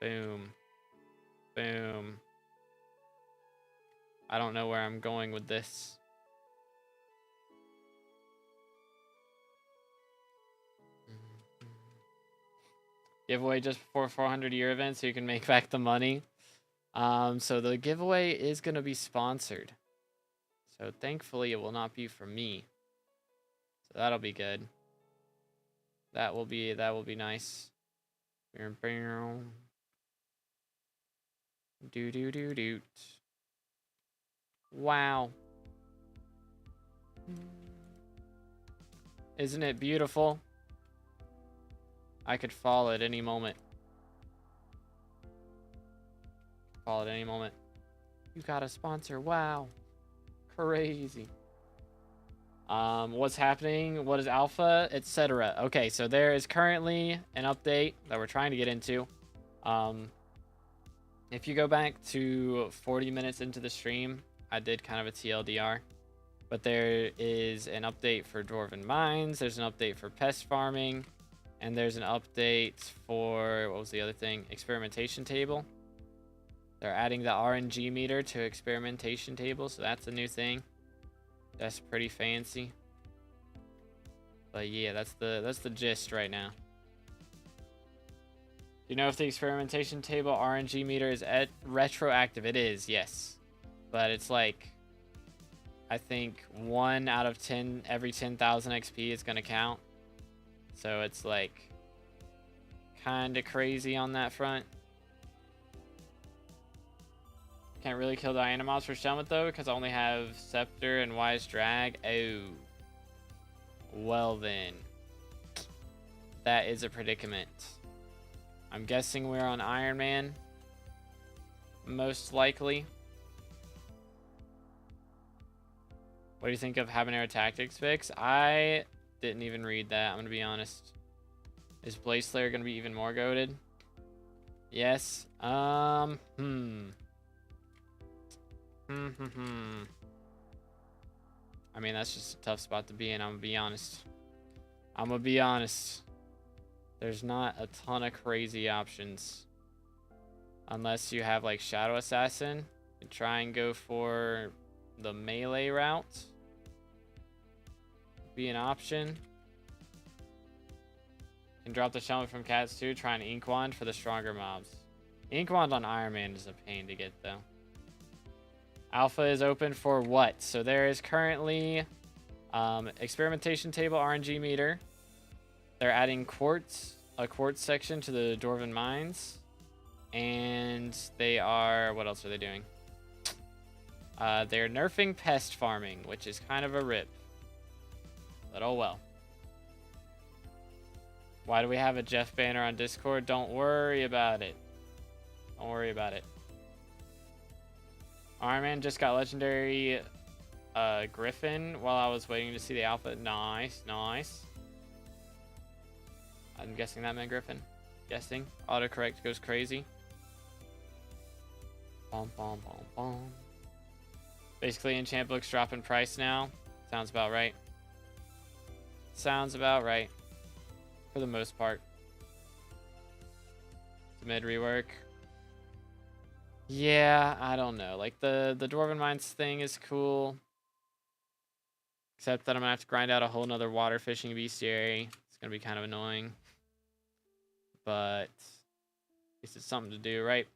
Boom. Boom. I don't know where I'm going with this. Giveaway just before 400-year event so you can make back the money. So the giveaway is going to be sponsored. So thankfully it will not be for me. So that'll be good. That will be nice. Do. Wow. Isn't it beautiful? I could fall at any moment. Fall at any moment. You got a sponsor. Wow. Crazy. What's happening? What is alpha, etc. Okay, so there is currently an update that we're trying to get into. If you go back to 40 minutes into the stream, I did kind of a TLDR, but there is an update for Dwarven Mines, there's an update for pest farming, and there's an update for, what was the other thing? Experimentation table. They're adding the RNG meter to experimentation table, so that's a new thing. That's pretty fancy. But yeah, that's the gist right now. Do you know if the experimentation table RNG meter is retroactive? It is, yes. But it's like, I think 1 out of 10 every 10,000 XP is gonna count. So it's like kind of crazy on that front. Can't really kill Diana mobs for Shelmet though, because I only have Scepter and Wise Drag. Oh. Well then. That is a predicament. I'm guessing we're on Iron Man. Most likely. What do you think of Habanero Tactics fix? I didn't even read that, I'm gonna be honest. Is Blaze Slayer gonna be even more goated? Yes. I mean, that's just a tough spot to be in, I'm gonna be honest. There's not a ton of crazy options. Unless you have like Shadow Assassin. You can try and go for the melee route. Be an option. You can drop the Shelmet from Cats too. Try an Ink Wand for the stronger mobs. Ink Wand on Iron Man is a pain to get though. Alpha is open for what? So there is currently experimentation table RNG meter. They're adding quartz, a quartz section to the Dwarven Mines. And they are, what else are they doing? They're nerfing pest farming, which is kind of a rip. But oh well. Why do we have a Jeff banner on Discord? Don't worry about it. Don't worry about it. Iron Man just got legendary Griffin while I was waiting to see the alpha. Nice, nice. I'm guessing that meant Griffin. Guessing. Autocorrect goes crazy. Bom, bom, bom, bom. Basically, enchant books drop in price now. Sounds about right. Sounds about right. For the most part. The mid rework. Yeah, I don't know. Like, the Dwarven Mines thing is cool. Except that I'm going to have to grind out a whole nother water fishing bestiary. It's going to be kind of annoying. But at least it's something to do, right?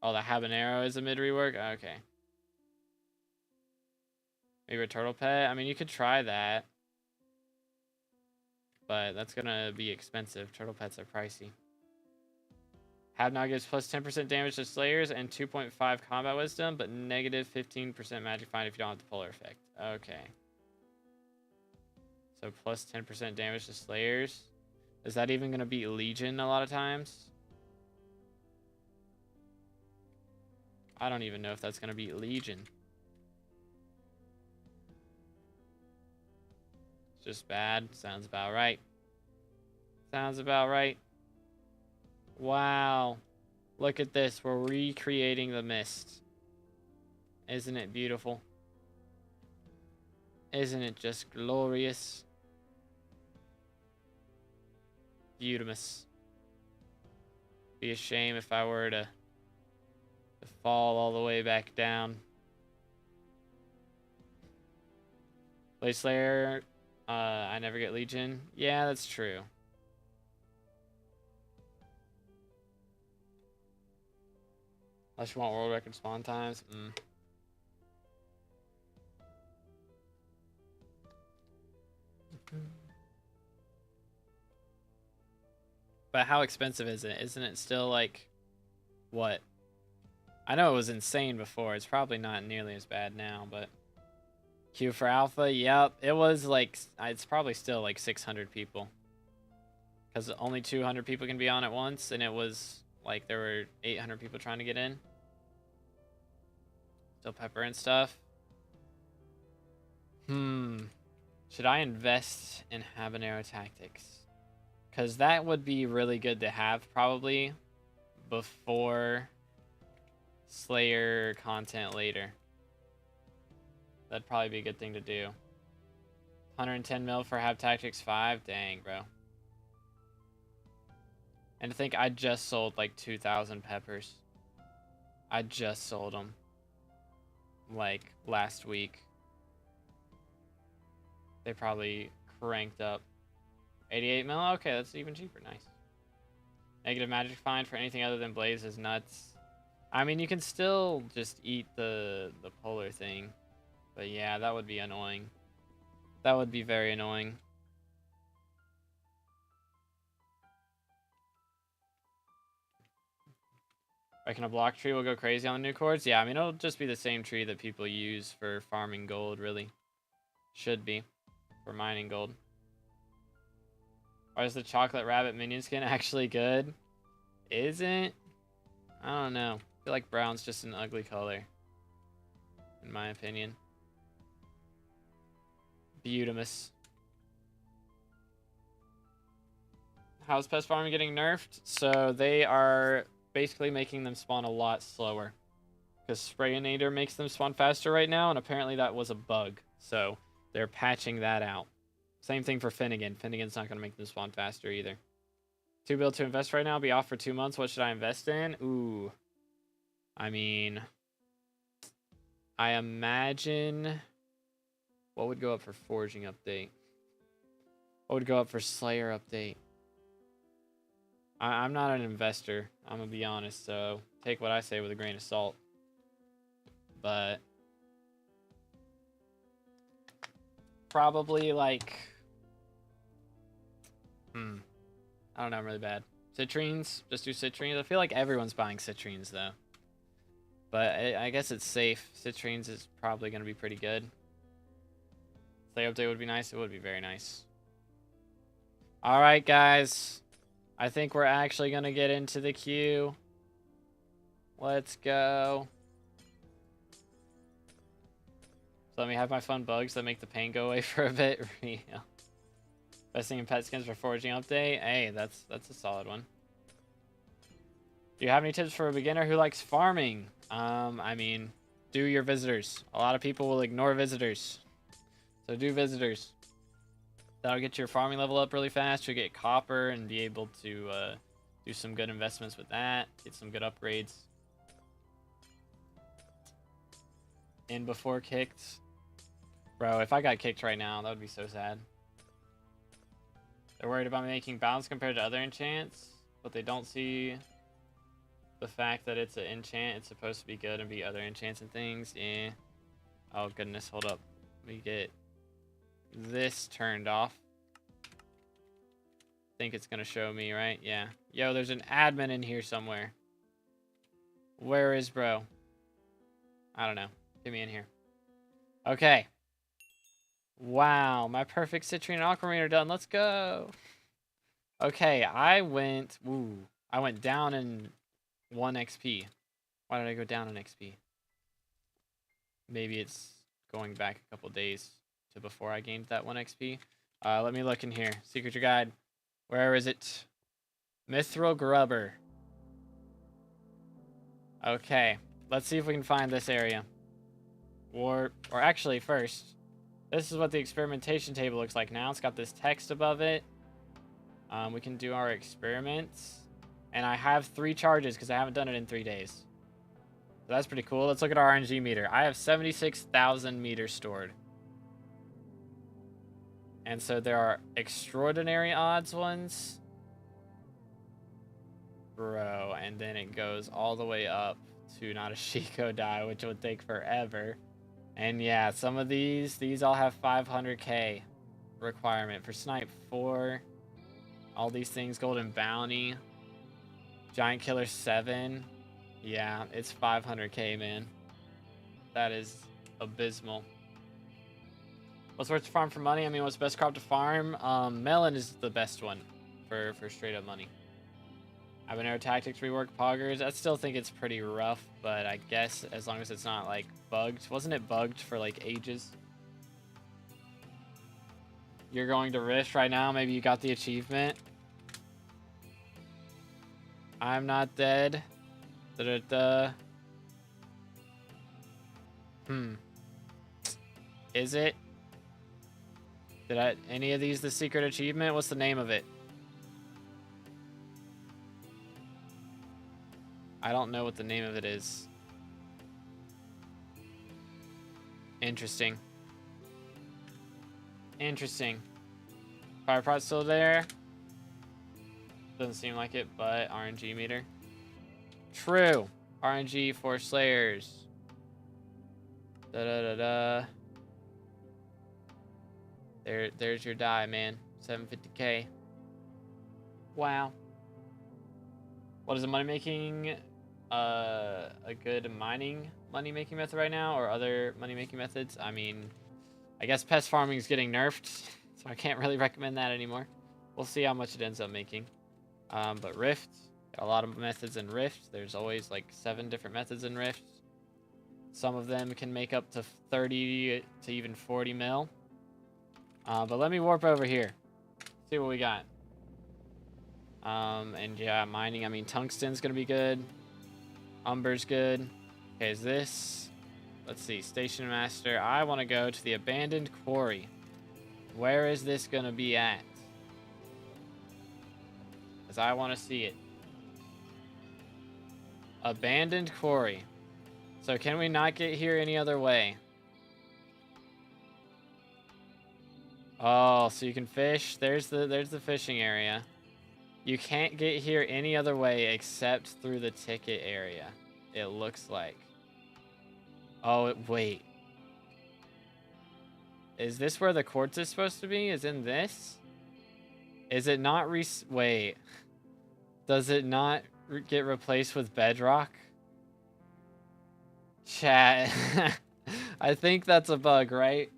Oh, the Habanero is a mid rework? Okay. Maybe a turtle pet? I mean, you could try that. But that's going to be expensive. Turtle pets are pricey. Habnog gives plus 10% damage to Slayers and 2.5 combat wisdom, but negative 15% magic find if you don't have the polar effect. Okay. So plus 10% damage to Slayers. Is that even going to beat Legion a lot of times? I don't even know if that's going to beat Legion. It's just bad. Sounds about right. Sounds about right. Wow. Look at this. We're recreating the mist. Isn't it beautiful? Isn't it just glorious? Beautimus. Be a shame if I were to fall all the way back down. Blade Slayer, I never get Legion. Yeah, that's true. Unless you want world record spawn times. But how expensive is it? Isn't it still like, what? I know it was insane before. It's probably not nearly as bad now, but queue for alpha, yep. It was like, it's probably still like 600 people. Because only 200 people can be on at once, and it was like there were 800 people trying to get in. Still pepper and stuff. Should I invest in habanero tactics? Because that would be really good to have probably before Slayer content later. That'd probably be a good thing to do. 110 mil for Hab Tactics 5? Dang, bro. And to think I just sold like 2,000 peppers. I just sold them. Like last week. They probably cranked up. 88 mil? Okay, that's even cheaper. Nice. Negative magic find for anything other than Blaze is nuts. I mean, you can still just eat the polar thing. But yeah, that would be annoying. That would be very annoying. Reckon a block tree will go crazy on the new cords? Yeah, I mean, it'll just be the same tree that people use for farming gold, really. Should be. For mining gold. Or is the chocolate rabbit minion skin actually good? Isn't? I don't know. I feel like brown's just an ugly color. In my opinion. Beautimus. How's pest farming getting nerfed? So they are basically making them spawn a lot slower. Because Sprayinator makes them spawn faster right now, and apparently that was a bug. So they're patching that out. Same thing for Finnegan. Finnegan's not going to make them spawn faster either. 2 bill to invest right now. Be off for 2 months. What should I invest in? Ooh. I mean, I imagine... What would go up for Forging update? What would go up for Slayer update? I'm not an investor. I'm going to be honest. So take what I say with a grain of salt. But... probably like... I don't know, I'm really bad. Citrines, just do citrines. I feel like everyone's buying citrines though. But I guess it's safe. Citrines is probably going to be pretty good. Slayer update would be nice. It would be very nice. Alright, guys. I think we're actually going to get into the queue. Let's go. So let me have my fun bugs that make the pain go away for a bit. Real. Investing in pet skins for foraging update. Hey, that's a solid one. Do you have any tips for a beginner who likes farming? I mean, do your visitors. A lot of people will ignore visitors. So do visitors. That'll get your farming level up really fast. You'll get copper and be able to do some good investments with that. Get some good upgrades. In before kicked. Bro, if I got kicked right now, that would be so sad. They're worried about making balance compared to other enchants, but they don't see the fact that it's an enchant. It's supposed to be good and be other enchants and things. Eh. Oh, goodness. Hold up. Let me get this turned off. I think it's going to show me, right? Yeah. Yo, there's an admin in here somewhere. Where is bro? I don't know. Get me in here. Okay. Wow, my perfect citrine and aquamarine are done. Let's go. Okay, I went down in 1 XP. Why did I go down in XP? Maybe it's going back a couple days to before I gained that 1 XP. Let me look in here. Secret guide. Where is it? Mithril Grubber. Okay, let's see if we can find this area. Or actually, first, this is what the experimentation table looks like now. It's got this text above it. We can do our experiments. And I have 3 charges because I haven't done it in 3 days. So that's pretty cool. Let's look at our RNG meter. I have 76,000 meters stored. And so there are extraordinary odds ones. Bro, and then it goes all the way up to not a Shiko die, which would take forever. And yeah, some of these all have 500k requirement for Snipe 4. All these things, Golden Bounty, Giant Killer 7. Yeah, it's 500k, man. That is abysmal. What's worth to farm for money? I mean, what's best crop to farm? Melon is the best one for straight up money. Habanero Tactics rework poggers. I still think it's pretty rough, but I guess as long as it's not like bugged. Wasn't it bugged for like ages? You're going to Rift right now. Maybe you got the achievement. I'm not dead. Da-da-da. Is it? Any of these the secret achievement? What's the name of it? I don't know what the name of it is. Interesting. Interesting. Fire prot's still there. Doesn't seem like it, but RNG meter. True. RNG for Slayers. Da-da-da-da. There's your die, man. 750k. Wow. What is a money-making, a good mining money-making method right now, or other money-making methods? I mean, I guess pest farming is getting nerfed, so I can't really recommend that anymore. We'll see how much it ends up making. But Rift, a lot of methods in Rift. There's always like 7 different methods in Rift. Some of them can make up to 30 to even 40 mil. But let me warp over here. See what we got. And yeah, mining. I mean, tungsten's gonna be good. Umber's good. Okay, is this? Let's see. Station Master. I want to go to the abandoned quarry. Where is this gonna be at? Because I want to see it. Abandoned quarry. So can we not get here any other way? Oh, so you can fish. There's the fishing area. You can't get here any other way except through the ticket area. It looks like. Oh, wait. Is this where the quartz is supposed to be? Is in this? Is it not wait. Does it not get replaced with bedrock? Chat. I think that's a bug, right?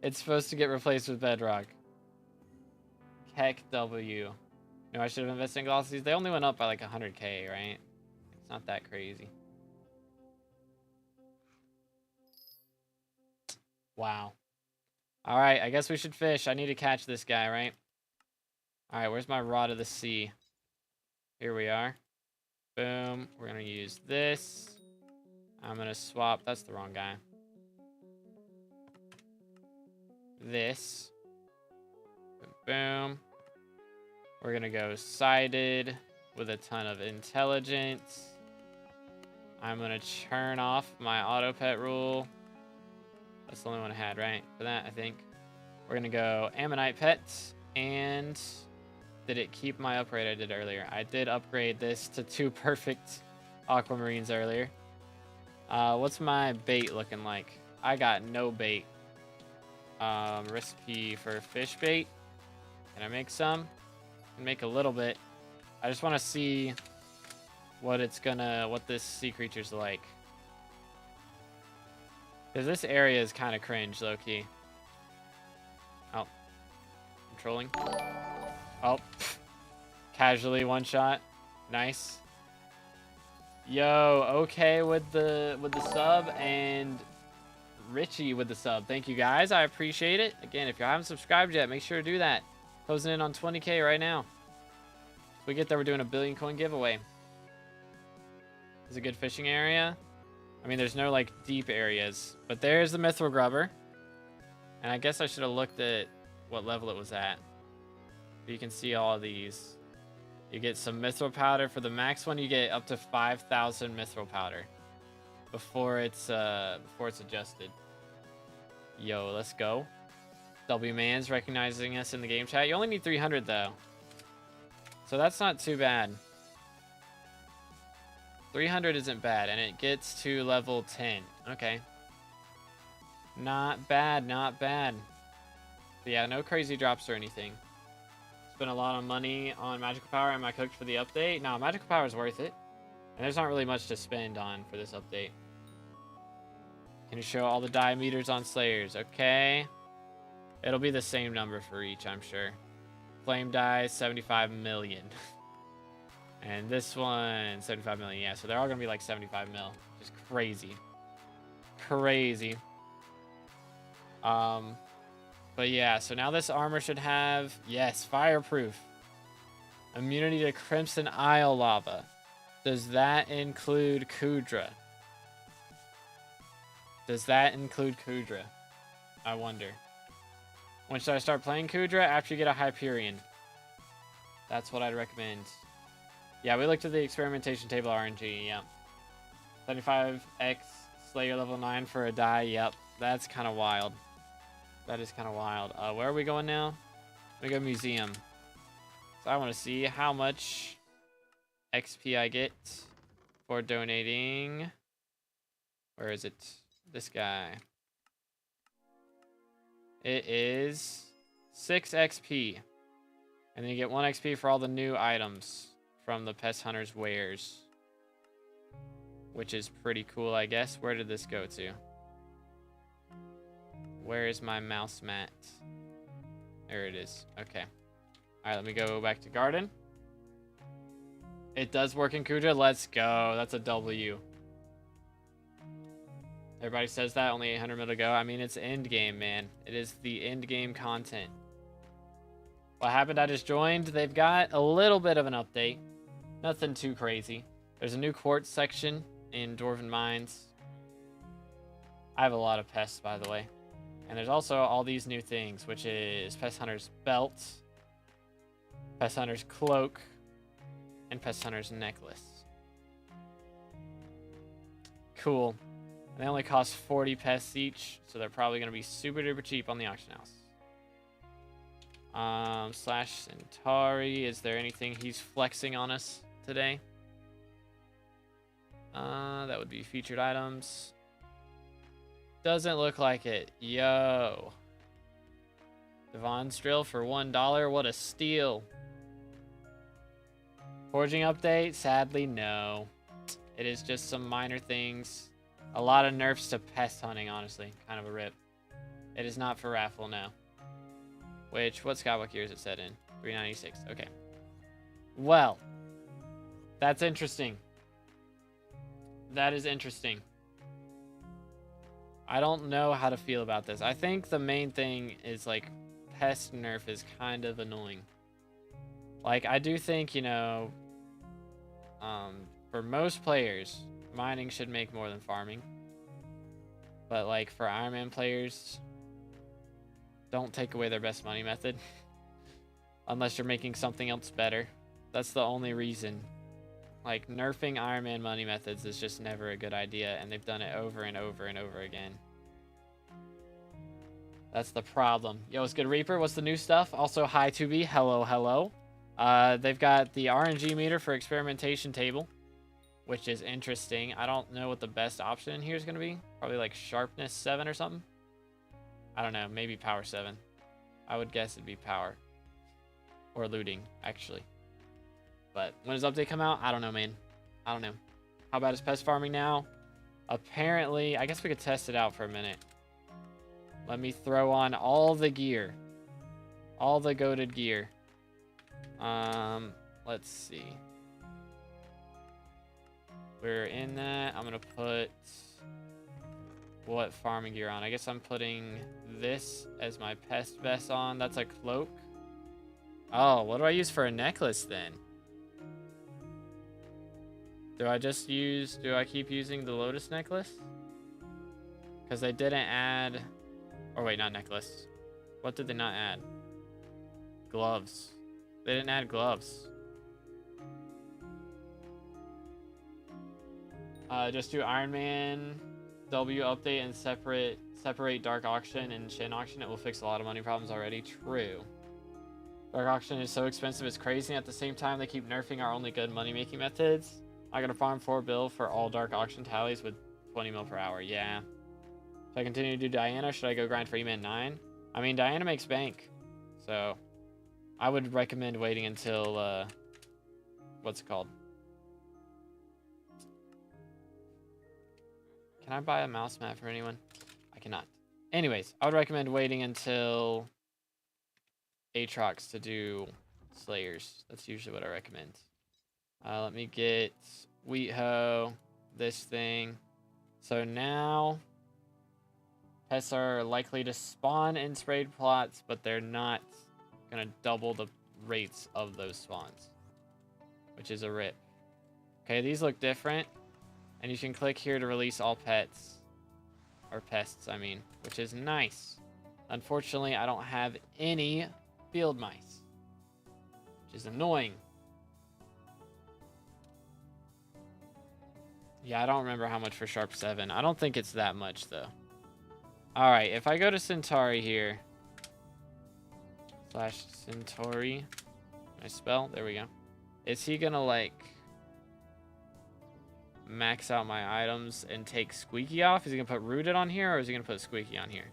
It's supposed to get replaced with bedrock. Heck W. No, I should have invested in glossies. They only went up by like 100k, right? It's not that crazy. Wow. All right, I guess we should fish. I need to catch this guy, right? All right, where's my Rod of the Sea? Here we are. Boom. We're going to use this. I'm going to swap. That's the wrong guy. This. Boom. We're going to go sided with a ton of intelligence. I'm going to churn off my auto pet rule. That's the only one I had, right? For that, I think. We're going to go Ammonite pets. And did it keep my upgrade I did earlier? I did upgrade this to 2 perfect aquamarines earlier. What's my bait looking like? I got no bait. Recipe for fish bait. Can I make some? I can make a little bit. I just want to see what this sea creature's like. Because this area is kind of cringe, low-key. Oh. I'm trolling. Oh. Casually one shot. Nice. Yo, okay with the sub, and Richie with the sub. Thank you guys. I appreciate it. Again, if you haven't subscribed yet, make sure to do that. Closing in on 20k right now. If we get there, we're doing a 1 billion coin giveaway. It's a good fishing area. I mean, there's no like deep areas, but there's the mithril grubber. And I guess I should have looked at what level it was at. But you can see all of these. You get some mithril powder. For the max one, you get up to 5,000 mithril powder before it's adjusted. Yo, let's go. W Man's recognizing us in the game chat. You only need 300 though, so that's not too bad. 300 isn't bad, and it gets to level 10. Okay. Not bad, not bad. But yeah, no crazy drops or anything. Spent a lot of money on magical power. Am I cooked for the update? No, magical power is worth it. And there's not really much to spend on for this update. Can you show all the diameters on Slayers? Okay. It'll be the same number for each, I'm sure. Flame die, 75 million. And this one, 75 million. Yeah, so they're all going to be like 75 mil. Just crazy. Crazy. But yeah, so now this armor should have, yes, fireproof. Immunity to Crimson Isle lava. Does that include Kudra? Does that include Kudra? I wonder. When should I start playing Kudra? After you get a Hyperion. That's what I'd recommend. Yeah, we looked at the experimentation table RNG, yep. 75x Slayer level 9 for a die, yep. That's kind of wild. That is kind of wild. Where are we going now? We go museum. So I want to see how much XP I get for donating. Where is it? This guy. It is 6 XP. And then you get 1 XP for all the new items from the Pest Hunter's wares. Which is pretty cool, I guess. Where did this go to? Where is my mouse mat? There it is. Okay. Alright, let me go back to garden. It does work in Kudra. Let's go. That's a W. Everybody says that. Only 800 mil to go. I mean, it's end game, man. It is the end game content. What happened? I just joined. They've got a little bit of an update. Nothing too crazy. There's a new quartz section in Dwarven Mines. I have a lot of pests, by the way. And there's also all these new things, which is Pest Hunter's Belt, Pest Hunter's Cloak, and Pest Hunter's Necklace. Cool. And they only cost 40 pests each, so they're probably going to be super duper cheap on the auction house. Slash Centauri, is there anything he's flexing on us today? That would be featured items. Doesn't look like it. Yo. Devon's drill for $1. What a steal. Forging update? Sadly, no. It is just some minor things. A lot of nerfs to pest hunting, honestly. Kind of a rip. It is not for raffle, no. Which, what Skyblock year is it set in? 396. Okay. Well. That's interesting. That is interesting. I don't know how to feel about this. I think the main thing is, like, pest nerf is kind of annoying. Like, I do think, you know, for most players, mining should make more than farming. But, like, for Iron Man players, don't take away their best money method. Unless you're making something else better. That's the only reason. Like, nerfing Iron Man money methods is just never a good idea, and they've done it over and over and over again. That's the problem. Yo, what's good, Reaper? What's the new stuff? Also, hi, 2B. Hello, hello. They've got the RNG meter for experimentation table, which is interesting. I don't know what the best option in here is going to be. Probably, like, sharpness 7 or something. I don't know. Maybe power 7. I would guess it'd be power. Or looting, actually. But when does update come out? I don't know, man. I don't know. How about is pest farming now? Apparently, I guess we could test it out for a minute. Let me throw on all the gear. All the goated gear. Let's see. We're in that. I'm going to put what farming gear on? I guess I'm putting this as my pest vest on. That's a cloak. Oh, what do I use for a necklace then? Do I keep using the Lotus necklace? Because they didn't add, or wait, not necklace. What did they not add? Gloves. They didn't add gloves. Just do Iron Man W update and separate Dark Auction and Shin Auction. It will fix a lot of money problems already. True. Dark Auction is so expensive, it's crazy. At the same time, they keep nerfing our only good money-making methods. I gotta farm 4 bill for all Dark Auction tallies with 20 mil per hour. Yeah. Should I continue to do Diana? Should I go grind for E-Man 9? I mean, Diana makes bank. So, I would recommend waiting until, what's it called? Can I buy a mouse mat for anyone? I cannot. Anyways, I would recommend waiting until Aatrox to do Slayers. That's usually what I recommend. Let me get Wheat Hoe, this thing. So now, pests are likely to spawn in sprayed plots, but they're not going to double the rates of those spawns, which is a rip. Okay, these look different. And you can click here to release all pets. Or pests, I mean. Which is nice. Unfortunately, I don't have any field mice. Which is annoying. Yeah, I don't remember how much for Sharp 7. I don't think it's that much, though. Alright, if I go to Centauri here. /Centauri. Can I spell? There we go. Is he gonna, like, max out my items and take Squeaky off? Is he gonna put Rooted on here, or is he gonna put Squeaky on here?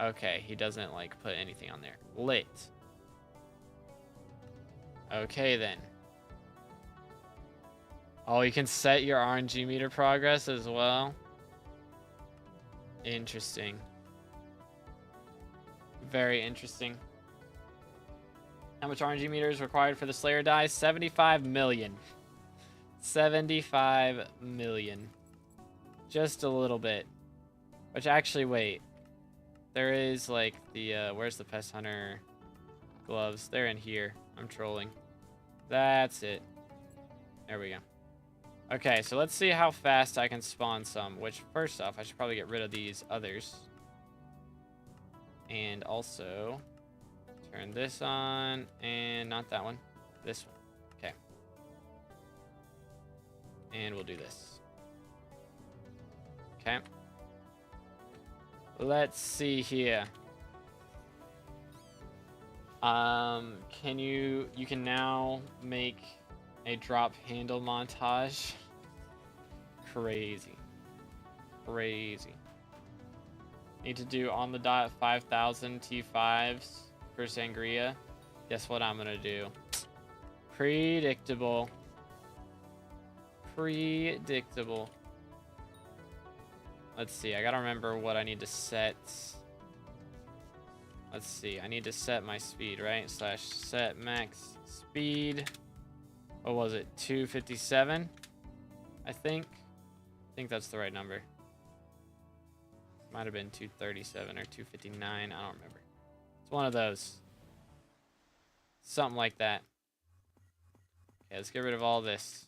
Okay, he doesn't like put anything on there. Lit. Okay then. Oh, you can set your RNG meter progress as well. Interesting. Very interesting. How much RNG meter is required for the Slayer die? 75 million. 75 million. Just a little bit. Which actually, wait. There is like the, where's the Pest Hunter gloves? They're in here. I'm trolling. That's it. There we go. Okay, so let's see how fast I can spawn some. Which, first off, I should probably get rid of these others. And also turn this on, and not that one, this one. Okay. And we'll do this. Okay. Let's see here. You can now make a drop handle montage. Crazy. Crazy. Need to do on the dot 5,000 T5s for Sangria. Guess what I'm gonna do? Predictable. Predictable. Let's see, I gotta remember what I need to set. Let's see, I need to set my speed, right? /set max speed. What was it? 257? I think that's the right number. Might have been 237 or 259. I don't remember. It's one of those. Something like that. Okay, let's get rid of all this.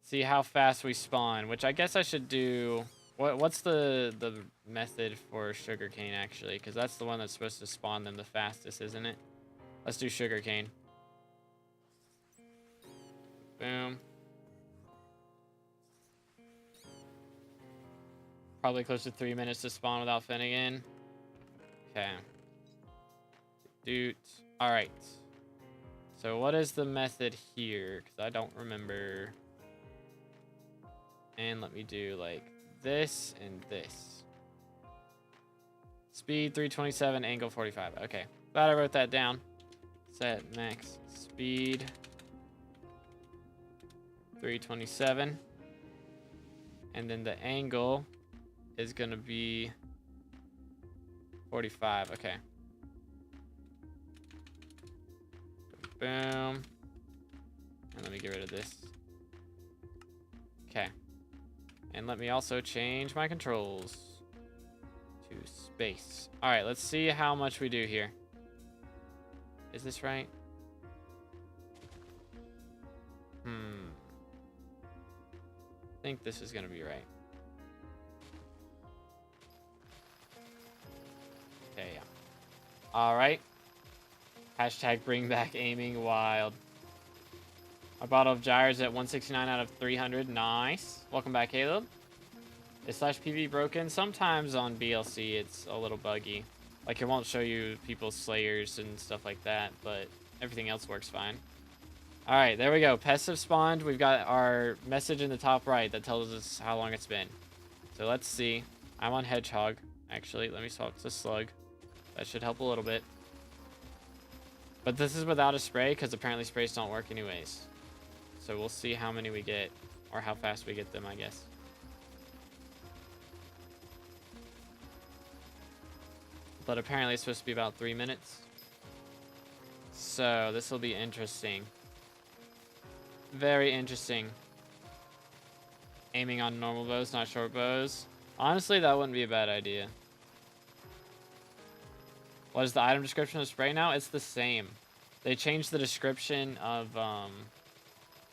See how fast we spawn, which I guess I should do. What's the method for sugarcane, actually? Because that's the one that's supposed to spawn them the fastest, isn't it? Let's do sugarcane. Boom. Probably close to 3 minutes to spawn without Finnegan. Okay. Dude. Alright. So what is the method here? Because I don't remember. And let me do like this and this. Speed 327, angle 45. Okay. Glad I wrote that down. Set max speed 327. And then the angle is going to be 45. Okay. Boom. And let me get rid of this. Okay. And let me also change my controls to space. All right, let's see how much we do here. Is this right? I think this is going to be right. Okay, yeah. All right. Hashtag bring back aiming wild. Our bottle of gyres at 169 out of 300. Nice. Welcome back, Caleb. Is /PV broken? Sometimes on BLC it's a little buggy. Like it won't show you people's slayers and stuff like that, but everything else works fine. All right, there we go. Pests have spawned. We've got our message in the top right that tells us how long it's been. So let's see. I'm on Hedgehog. Actually, let me swap to Slug. That should help a little bit. But this is without a spray because apparently sprays don't work anyways. So we'll see how many we get or how fast we get them, I guess. But apparently it's supposed to be about 3 minutes. So this will be interesting. Very interesting. Aiming on normal bows, not short bows. Honestly, that wouldn't be a bad idea. What is the item description of spray now? It's the same. They changed the description of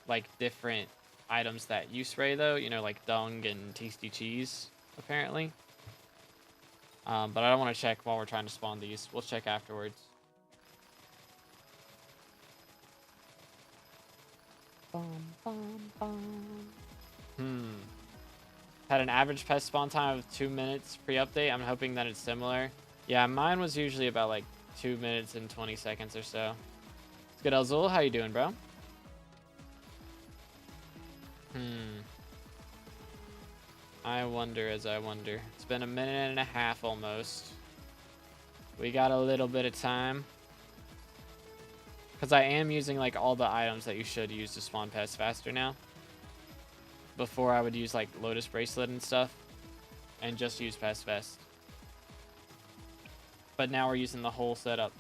like different items that you spray though. You know, like dung and tasty cheese, apparently. But I don't want to check while we're trying to spawn these. We'll check afterwards. Had an average pest spawn time of 2 minutes pre-update. I'm hoping that it's similar. Yeah, mine was usually about like 2 minutes and 20 seconds or so. It's good, Elzul. How you doing, bro? I wonder as I wonder. It's been 1.5 minutes almost. We got a little bit of time. Because I am using like all the items that you should use to spawn pests faster now. Before I would use like Lotus Bracelet and stuff. And just use Pest Vest. But now we're using the whole setup.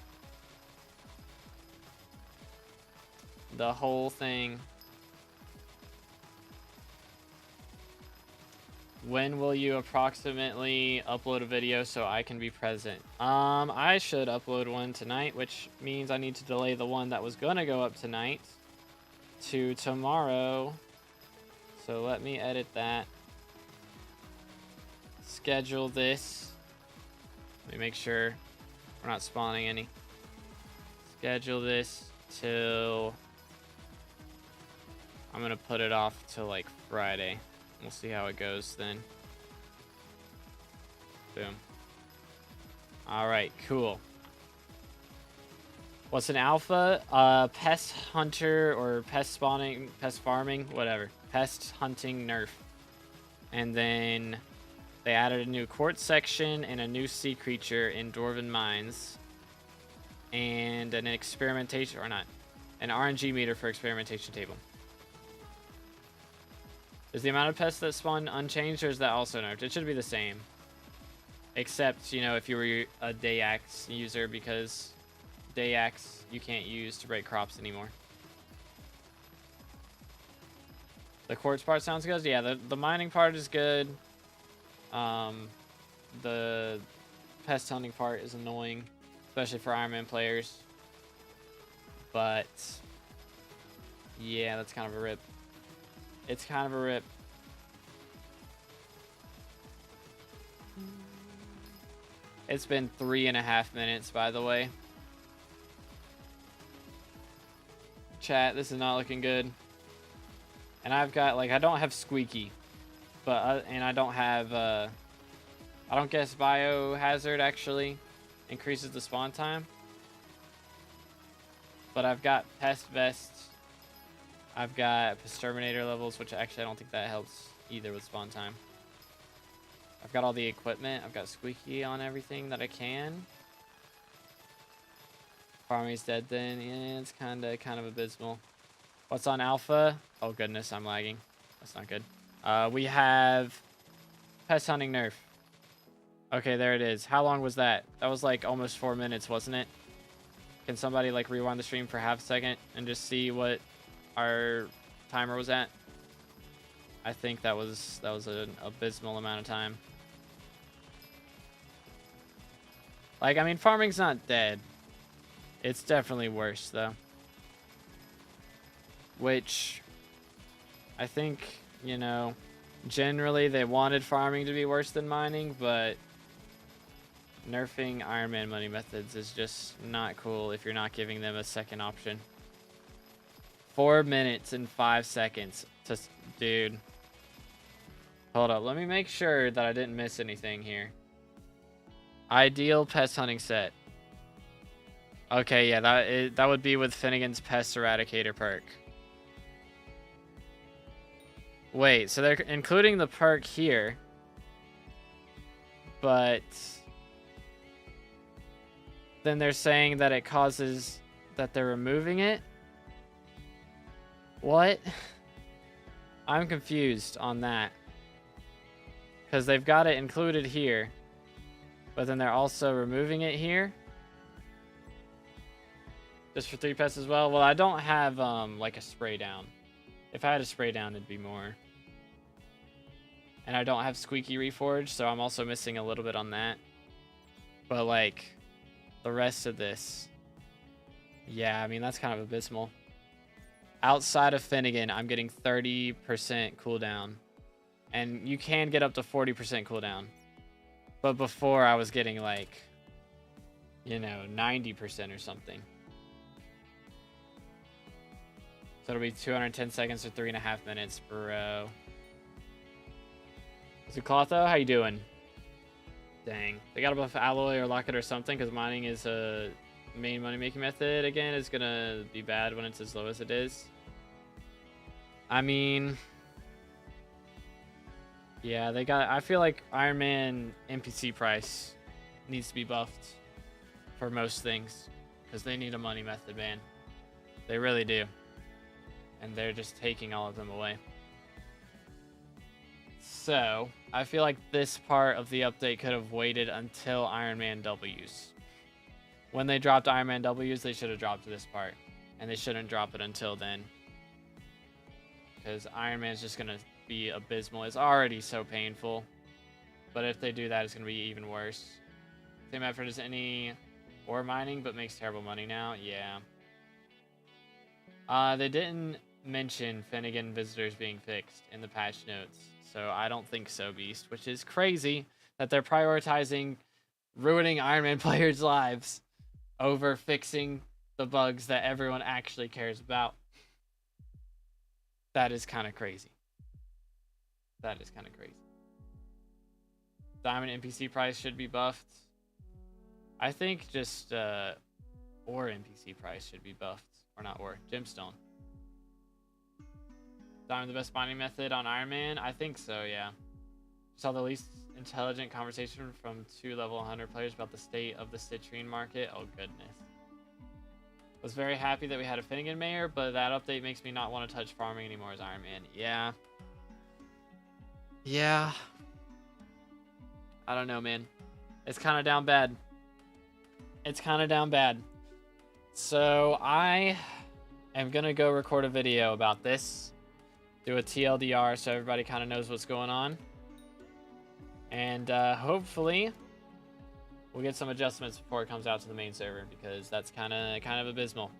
The whole thing. When will you approximately upload a video so I can be present? I should upload one tonight, which means I need to delay the one that was gonna go up tonight to tomorrow. So let me edit that. Schedule this. Let me make sure we're not spawning any. Schedule this till... I'm gonna put it off till like Friday. We'll see how it goes then. Boom. All right, cool. What's an alpha? Pest hunter or pest spawning, pest farming, whatever. Pest hunting nerf. And then they added a new quartz section and a new sea creature in Dwarven Mines. And an experimentation, or not, an RNG meter for experimentation table. Is the amount of pests that spawn unchanged, or is that also nerfed? It should be the same. Except, you know, if you were a day axe user, because day axe you can't use to break crops anymore. The quartz part sounds good. Yeah, the mining part is good. The pest hunting part is annoying, especially for Iron Man players. But yeah, that's kind of a rip. It's kind of a rip. It's been 3.5 minutes, by the way. Chat, this is not looking good. And I've got, like, I don't have Squeaky. But, and I don't have, I don't guess Biohazard actually increases the spawn time. But I've got Pest Vest. I've got Exterminator levels, which actually I don't think that helps either with spawn time. I've got all the equipment. I've got Squeaky on everything that I can. Farming's dead then. Yeah, it's kind of abysmal. What's on alpha? Oh goodness, I'm lagging. That's not good. We have Pest Hunting Nerf. Okay, there it is. How long was that? That was like almost 4 minutes, wasn't it? Can somebody like rewind the stream for half a second and just see what our timer was at? I think that was an abysmal amount of time. Like, I mean, farming's not dead. It's definitely worse though. Which I think, you know, generally they wanted farming to be worse than mining, but nerfing Iron Man money methods is just not cool if you're not giving them a second option. 4 minutes and 5 seconds. Dude. Hold up. Let me make sure that I didn't miss anything here. Ideal pest hunting set. Okay, yeah, that would be with Finnegan's Pest Eradicator perk. Wait, so they're including the perk here. But then they're saying that it causes that they're removing it? What? I'm confused on that. Because they've got it included here. But then they're also removing it here. Just for 3 pests as well? Well, I don't have like a spray down. If I had a spray down, it'd be more. And I don't have Squeaky Reforged, so I'm also missing a little bit on that. But like, the rest of this, yeah, I mean, that's kind of abysmal. Outside of Finnegan, I'm getting 30% cooldown. And you can get up to 40% cooldown. But before, I was getting like, you know, 90% or something. So it'll be 210 seconds or 3.5 minutes, bro. Zuclotho, how you doing? Dang. They got to buff Alloy or Locket or something, because mining is a main money-making method. Again, it's going to be bad when it's as low as it is. I mean, yeah, they got... I feel like Iron Man NPC price needs to be buffed for most things, because they need a money method, man. They really do. And they're just taking all of them away. So, I feel like this part of the update could have waited until Iron Man W's. When they dropped Iron Man W's, they should have dropped this part. And they shouldn't drop it until then. Because Iron Man's just going to be abysmal. It's already so painful. But if they do that, it's going to be even worse. Same effort as any ore mining, but makes terrible money now. Yeah. They didn't mention Finnegan visitors being fixed in the patch notes. So I don't think so, Beast, which is crazy that they're prioritizing ruining Iron Man players' lives over fixing the bugs that everyone actually cares about. That is kind of crazy. That is kind of crazy. Diamond NPC price should be buffed. I think just ore NPC price should be buffed. Or not ore, gemstone. Diamond the best mining method on Iron Man? I think so, yeah. Saw the least intelligent conversation from 2 level 100 players about the state of the citrine market. Oh, goodness. Was very happy that we had a Finnegan mayor, but that update makes me not want to touch farming anymore as Iron Man. Yeah. Yeah. I don't know, man. It's kind of down bad. It's kind of down bad. So I am going to go record a video about this. Do a TLDR so everybody kind of knows what's going on. And hopefully we'll get some adjustments before it comes out to the main server, because that's kind of abysmal.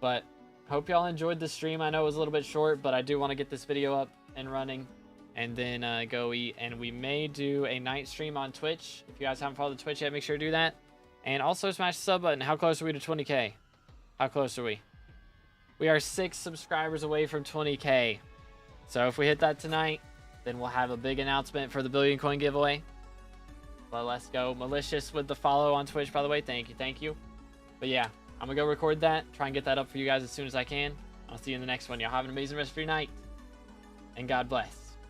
But hope y'all enjoyed the stream. I know it was a little bit short, but I do want to get this video up and running and then go eat. And we may do a night stream on Twitch. If you guys haven't followed the Twitch yet, make sure to do that. And also smash the sub button. How close are we to 20K? How close are we? We are 6 subscribers away from 20K. So if we hit that tonight, then we'll have a big announcement for the Billion Coin giveaway. But let's go. Malicious with the follow on Twitch, by the way. Thank you, thank you. But yeah, I'm going to go record that. Try and get that up for you guys as soon as I can. I'll see you in the next one. Y'all have an amazing rest of your night. And God bless.